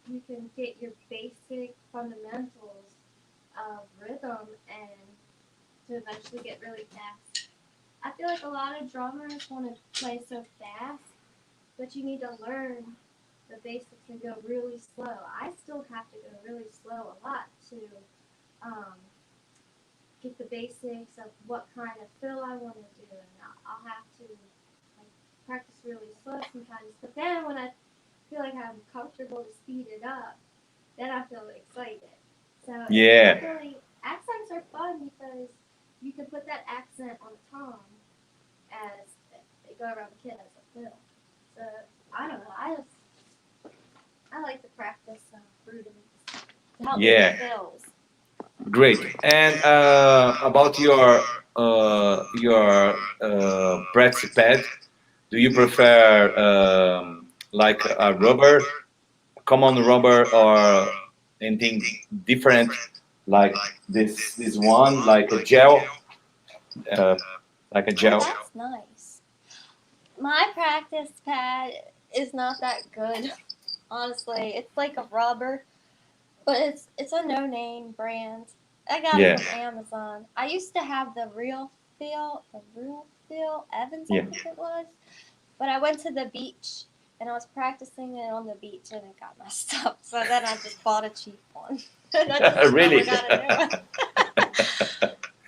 you can get your basic fundamentals of rhythm and to eventually get really fast. I feel like a lot of drummers want to play so fast, but you need to learn the basics and go really slow. I still have to go really slow a lot to um, get the basics of what kind of fill I want to do, and I'll have to like practice really slow sometimes. But then when I feel like I'm comfortable to speed it up, then I feel excited. So it's yeah, definitely accents are fun because you can put that accent on a tom as they go around the kid as a fill. So I don't know. I like to practice rudiments to help me with yeah. fills. Great. And about your practice pad, do you prefer like a rubber, common rubber, or anything different like this one, uh, like a Oh, gel? that's nice. My practice pad is not that good, honestly. It's like a rubber, but it's a no name brand. I got it Yeah, from Amazon. I used to have the real feel Evans, I yeah. think it was. But I went to the beach and I was practicing it on the beach and it got messed up. So then I just bought a cheap one. And I just never Really? got a new one.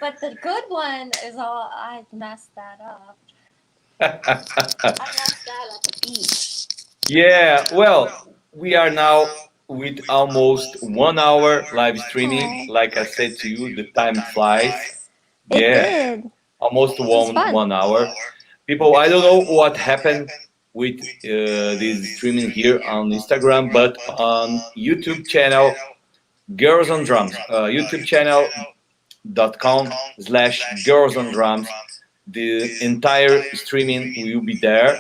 But the good one is all I messed that up. I messed that up at the beach. Yeah, well, we are now with almost 1 hour live streaming. Oh, Like I said to you, the time flies. it Yeah, did. almost It was one fun. 1 hour. People, I don't know what happened with this streaming here on Instagram, but on YouTube channel, Girls on Drums, YouTube channel.com/Girls on Drums, the entire streaming will be there,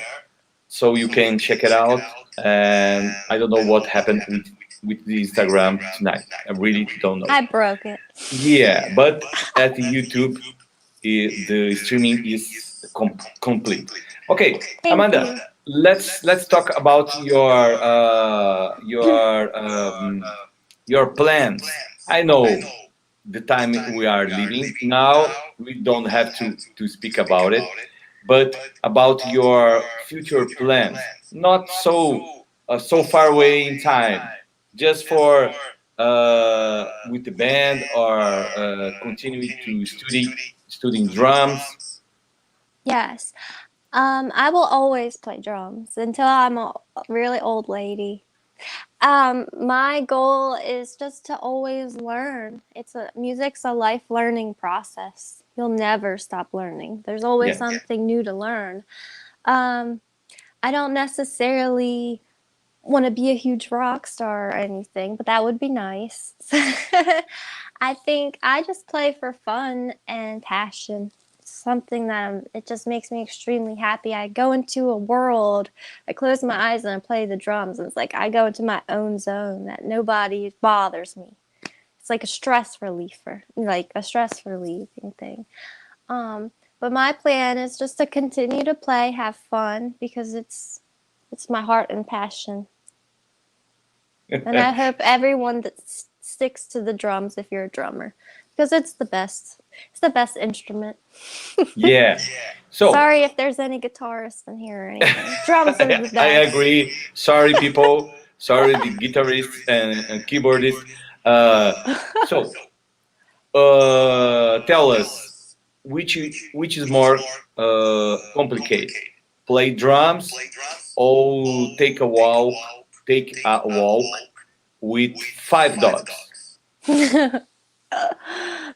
so you can check it out. And I don't know what happened with the Instagram tonight. I really don't know. I broke it. Yeah, but at YouTube, the streaming is complete. Okay, Thank Amanda, you. let's talk about your plans. I know the time we are living now. We don't have to speak about it, but about your future plans. Not so far away in time, just for with the band or continuing to studying drums. Yes. I will always play drums until I'm a really old lady. My goal is just to always learn. Music's a life learning process. You'll never stop learning. There's always Yeah. something new to learn. Um, I don't necessarily want to be a huge rock star or anything, but that would be nice. I think I just play for fun and passion. Something that it just makes me extremely happy. I go into a world, I close my eyes and I play the drums, and it's like I go into my own zone that nobody bothers me. It's like a stress reliever, like a stress relieving thing. Um, but my plan is just to continue to play, have fun, because it's my heart and passion. And I hope everyone that sticks to the drums if you're a drummer, because it's the best. It's the best instrument. Yeah. So Sorry if there's any guitarists in here or anything. Drums are the I best. agree. Sorry, people. Sorry, the guitarists and keyboardists. So tell us which is more complicated: play drums or take a walk with 5 dogs.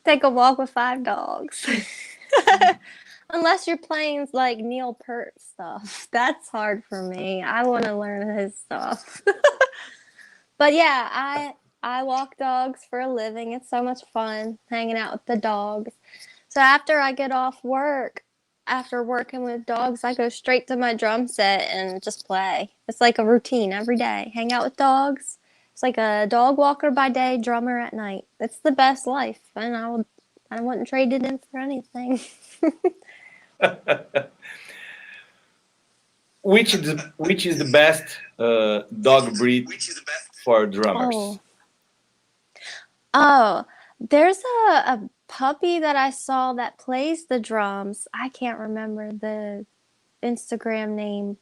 Take a walk with 5 dogs. Unless you're playing like Neil Peart stuff. That's hard for me. I want to learn his stuff. But yeah, I walk dogs for a living. It's so much fun hanging out with the dogs. So after I get off work, after working with dogs, I go straight to my drum set and just play. It's like a routine every day. Hang out with dogs. It's like a dog walker by day, drummer at night. It's the best life, and I wouldn't trade it in for anything. Which is the best dog breed for drummers? Oh, oh, there's a puppy that I saw that plays the drums. I can't remember the Instagram name,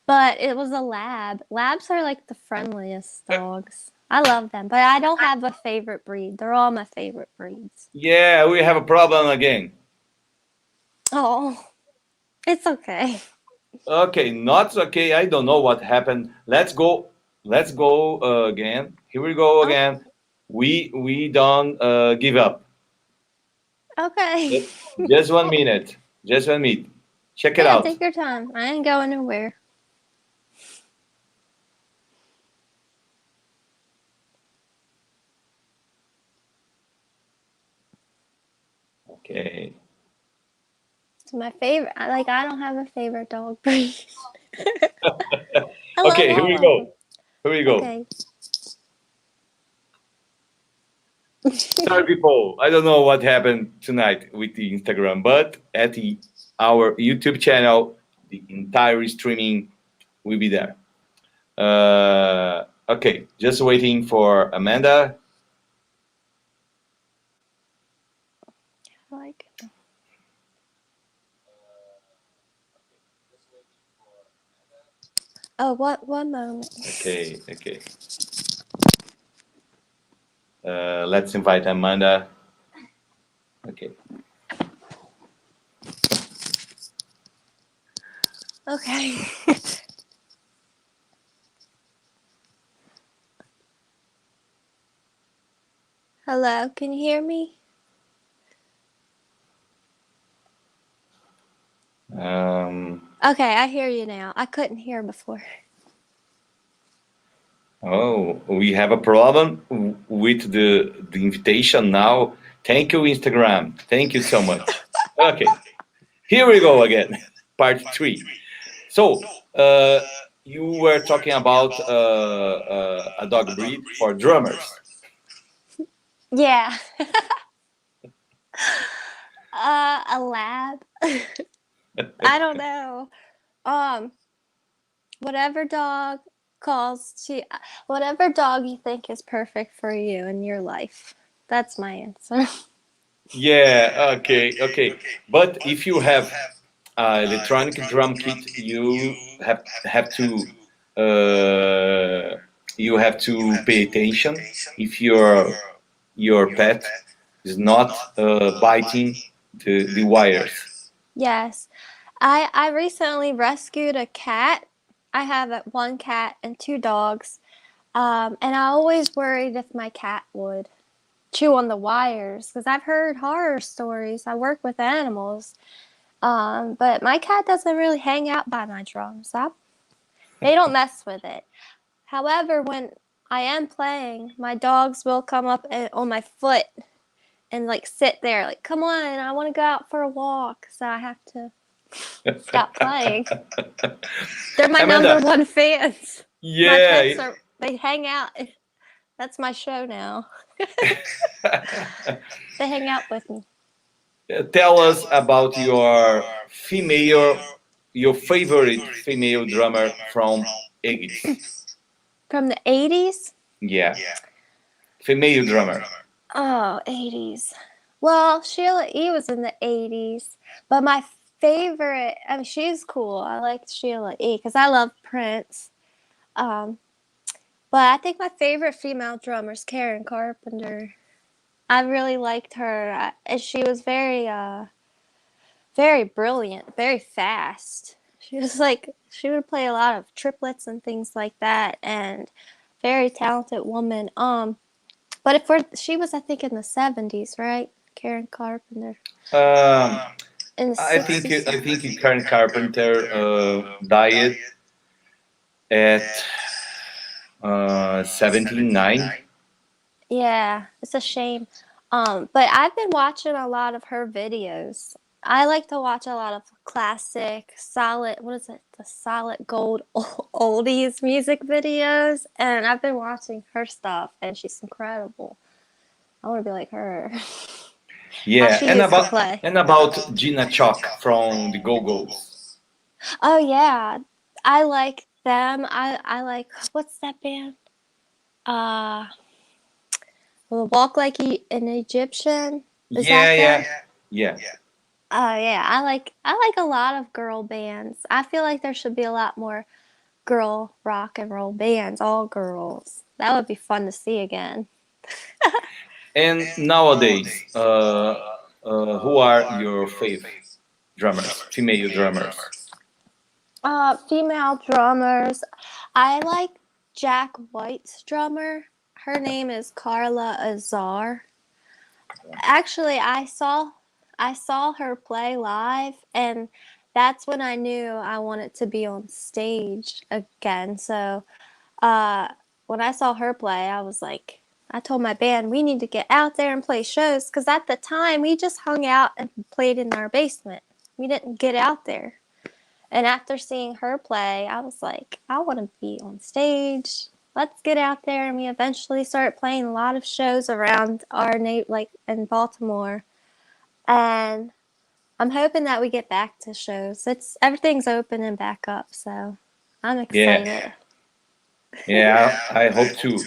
but it was a lab. Labs are like the friendliest dogs. I love them, but I don't have a favorite breed. They're all my favorite breeds. Yeah, we have a problem again. Oh, it's okay. Okay, not okay. I don't know what happened. Let's go. Let's go again. Here we go Okay. again. We don't give up. Okay. Just just 1 minute. Just 1 minute. Check it Yeah, out. take your time. I ain't going nowhere. Okay. It's my favorite. I don't have a favorite dog breed. I love Okay, here all we of them. go. Here we go. Okay. Sorry, people. I don't know what happened tonight with the Instagram, but at our YouTube channel, the entire streaming will be there. Okay, just waiting for Amanda. Like, oh, what? One moment. Okay, okay. Let's invite Amanda. Okay. Okay. Hello, can you hear me? Okay, I hear you now. I couldn't hear before. Oh, we have a problem with the invitation now. Thank you, Instagram. Thank you so much. Okay, here we go again. Part three. So, you were talking about a dog breed for drummers. Yeah. A lab. I don't know. Um, whatever dog calls to whatever dog you think is perfect for you in your life. That's my answer. Yeah, okay, okay. But if you have electronic drum kit, uh, you have to pay attention if your pet is not biting the wires. Yes. I recently rescued a cat. I have one cat and 2 dogs. And I always worried if my cat would. chew on the wires because I've heard horror stories. I work with animals, but my cat doesn't really hang out by my drums. They don't mess with it. However, when I am playing, my dogs will come up on my foot and like sit there, like, come on, I want to go out for a walk. So I have to stop playing. They're my Amanda. number one fans. My pets Yeah. they hang out. That's my show now. They hang out with me. Tell us about your favorite female drummer from 80s. From the 80s? Yeah, female drummer. Oh, 80s. Well, Sheila E. was in the 80s, but my favorite, I mean, she's cool. I like Sheila E. because I love Prince. Um, but I think my favorite female drummer is Karen Carpenter. I really liked her. And she was very brilliant, very fast. She was like, she would play a lot of triplets and things like that, and very talented woman. But she was, I think, in the 70s, right? Karen Carpenter. Um, In the I 60s. think Karen Carpenter died at 79. Yeah, it's a shame. But I've been watching a lot of her videos. I like to watch a lot of classic, solid, what is it? The solid gold oldies music videos. And I've been watching her stuff, and she's incredible. I want to be like her. Yeah, she used to play. and about Gina Chalk from the Go-Go's. Oh, yeah. I like them. I like, what's that band? Walk Like an Egyptian. Is that them? Yeah. Oh yeah, I like a lot of girl bands. I feel like there should be a lot more girl rock and roll bands, all girls. That would be fun to see again. And nowadays, who are your favorite drummers, female drummers? Female drummers. I like Jack White's drummer. Her name is Carla Azar. Actually, I saw her play live, and that's when I knew I wanted to be on stage again. So uh, when I saw her play, I was like, I told my band we need to get out there and play shows because at the time we just hung out and played in our basement. We didn't get out there. And after seeing her play, I was like, I want to be on stage. Let's get out there. And we eventually started playing a lot of shows around our like in Baltimore. And I'm hoping that we get back to shows. Everything's open and back up, so I'm excited. Yeah, I hope too.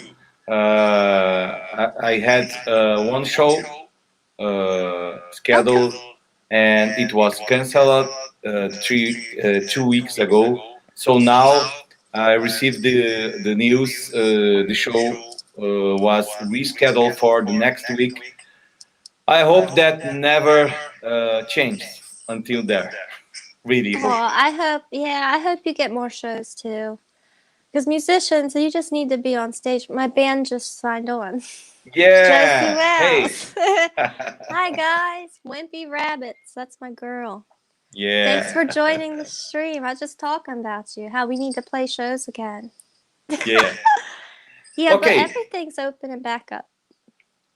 I had one show scheduled, and it was canceled 2 weeks ago. So now I received the news. The show was rescheduled for the next week. I hope that never changes until there. Really hope. Well, I hope you get more shows too. Because musicians, you just need to be on stage. My band just signed on. Yeah. Hey. Hi guys, Wimpy Rabbits. That's my girl. Yeah. Thanks for joining the stream. I was just talking about you, how we need to play shows again. Yeah. Yeah, Okay. but everything's open and back up.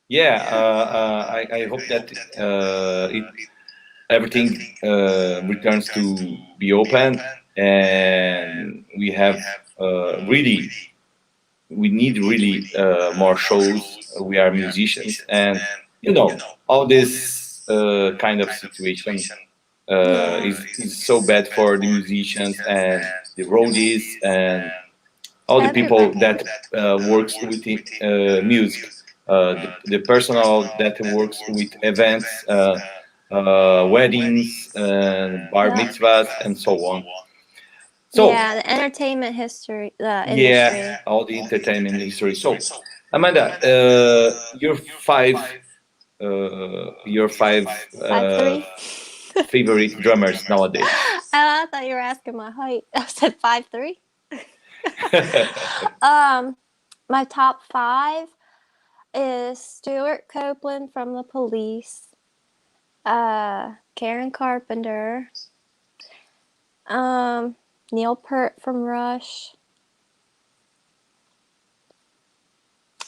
Yeah. I hope that everything returns to be open, and we have we need really more shows. We are musicians, and all this kind of situation is so bad for the musicians and the roadies and all the people that works with music, the personnel that works with events, weddings, and bar mitzvahs, and so on. So yeah, the entertainment industry. yeah, all the entertainment history. So, Amanda, your five favorite drummers nowadays. I thought you were asking my height. I said 5'3". My top 5. is Stuart Copeland from The Police, Karen Carpenter, um, Neil Peart from Rush,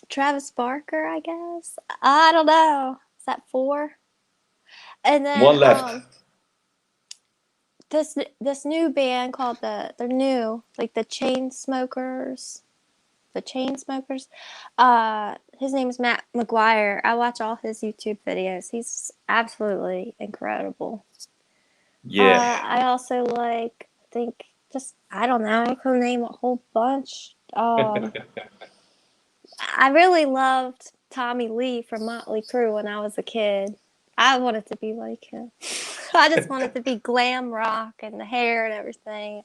Travis Barker, I guess. I don't know. Is that four? And then One left. this new band called they're new, like the Chainsmokers. The Chainsmokers. His name is Matt McGuire. I watch all his YouTube videos. He's absolutely incredible. Yeah. I also like, think, just, I don't know, I can name a whole bunch. I really loved Tommy Lee from Motley Crue when I was a kid. I wanted to be like him. I just wanted to be glam rock and the hair and everything.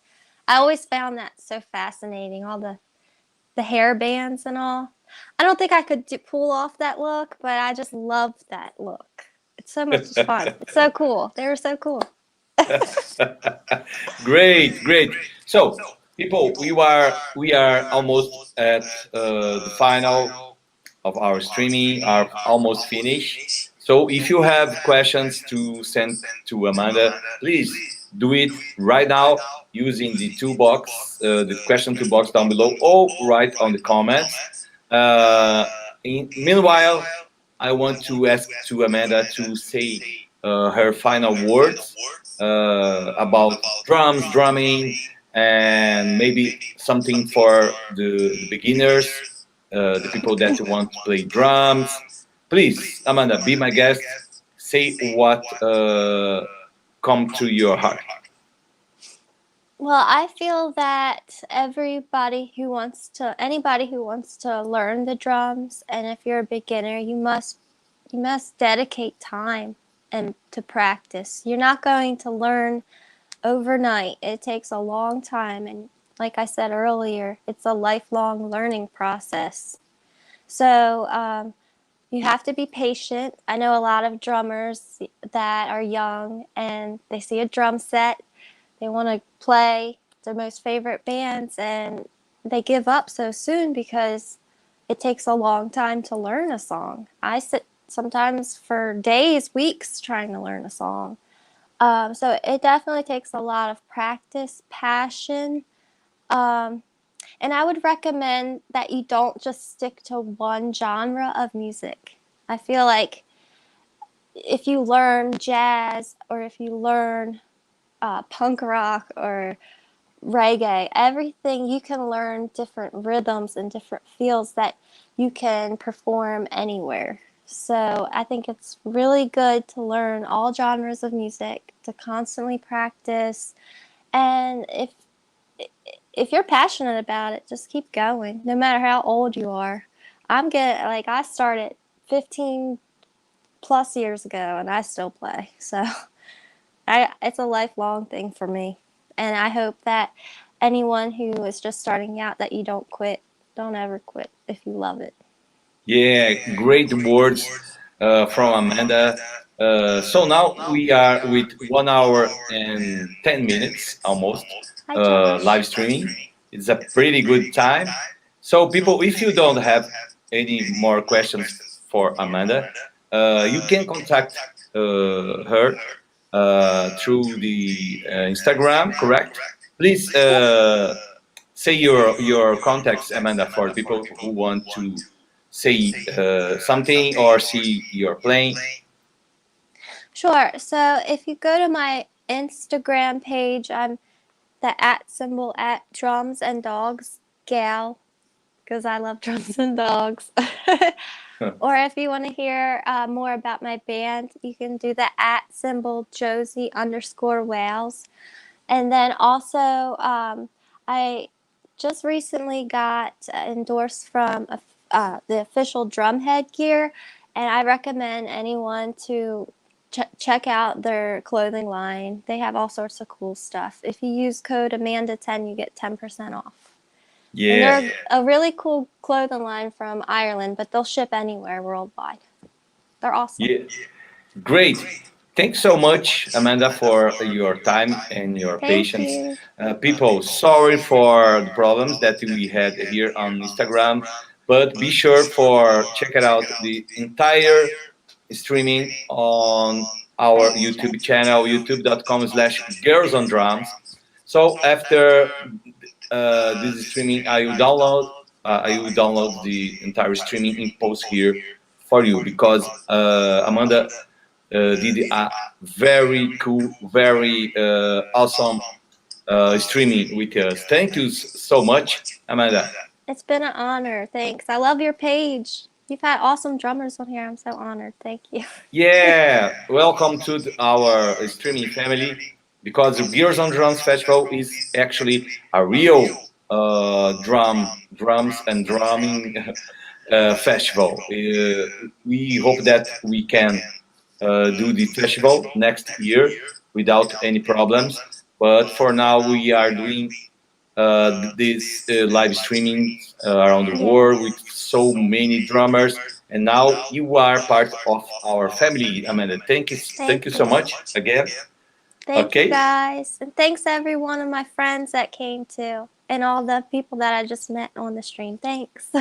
I always found that so fascinating, all the hair bands and all. I don't think I could pull off that look, but I just loved that look. It's so much fun. It's so cool. They were so cool. Great, great. So, people, we are almost at the final of our streaming, are almost finished. So, if you have questions to send to Amanda, please do it right now using the toolbox, the question toolbox down below, or write on the comments. Uh, Meanwhile, I want to ask to Amanda to say her final words about drums, drumming, and maybe something for the beginners, the people that want to play drums. Please, Amanda, be my guest. Say what come to your heart. Well, I feel that anybody who wants to learn the drums, and if you're a beginner, you must dedicate time and to practice. You're not going to learn overnight. It takes a long time, and like I said earlier, it's a lifelong learning process. So you have to be patient. I know a lot of drummers that are young and they see a drum set, they want to play their most favorite bands, and they give up so soon because it takes a long time to learn a song. I sit sometimes for days, weeks trying to learn a song. So it definitely takes a lot of practice, passion, um, and I would recommend that you don't just stick to one genre of music. I feel like if you learn jazz or if you learn punk rock or reggae, everything, you can learn different rhythms and different feels that you can perform anywhere. So I think it's really good to learn all genres of music, to constantly practice, and if you're passionate about it, just keep going, no matter how old you are. I started 15 plus years ago and I still play. So it's a lifelong thing for me. And I hope that anyone who is just starting out, that you don't quit. Don't ever quit if you love it. Yeah, great words from Amanda. So now we are with 1 hour and 10 minutes almost Hi, Josh. live streaming. It's a pretty good time. So, people, if you don't have any more questions for Amanda, you can contact her through the Instagram, correct? Please say your contacts, Amanda, for people who want to say something or see your playing. Sure. So if you go to my Instagram page, I'm the at symbol at drums and dogs gal, because I love drums and dogs. Or if you want to hear more about my band, you can do the at symbol Josie underscore Wales. And then also, I just recently got endorsed from the official drum headgear, and I recommend anyone to check out their clothing line. They have all sorts of cool stuff. If you use code Amanda10, you get 10% off. And Yeah, they're a really cool clothing line from Ireland, but they'll ship anywhere worldwide. They're awesome. yeah, great. Thanks so much, Amanda, for your time and your Thank patience. you. People, sorry for the problems that we had here on Instagram. but be sure for check it out the entire streaming on our YouTube channel, youtube.com/girlsondrums. So after this streaming, I will download the entire streaming in post here for you because Amanda did a very cool, very awesome streaming with us. Thank you so much, Amanda. It's been an honor. Thanks. I love your page. You've had awesome drummers on here. I'm so honored. Thank you. Yeah, welcome to our streaming family because the Gears on Drums Festival is actually a real drums and drumming festival. We hope that we can do the festival next year without any problems. But for now, we are doing this live streaming around the world with so many drummers. And now you are part of our family, Amanda. Thank you so much again. Thank you guys. And thanks every one of my friends that came too. And all the people that I just met on the stream. Thanks.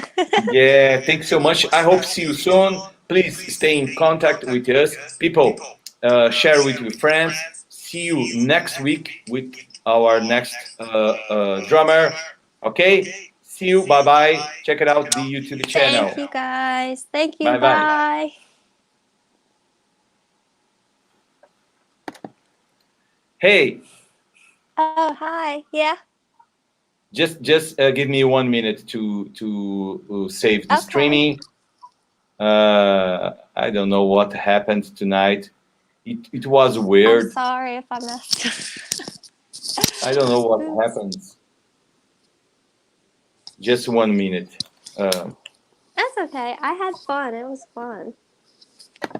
Yeah, thanks so much. I hope to see you soon. Please stay in contact with us. People, share with your friends. See you next week with our next drummer. Okay? See you. Bye-bye. Check it out, the YouTube channel. Thank you guys. Thank you. Bye-bye. Bye. Hey. Oh, hi. Yeah. Just give me 1 minute to save the streaming. I don't know what happened tonight. It was weird. I'm sorry if I messed up. I don't know what happens. Just 1 minute. That's okay. I had fun. It was fun.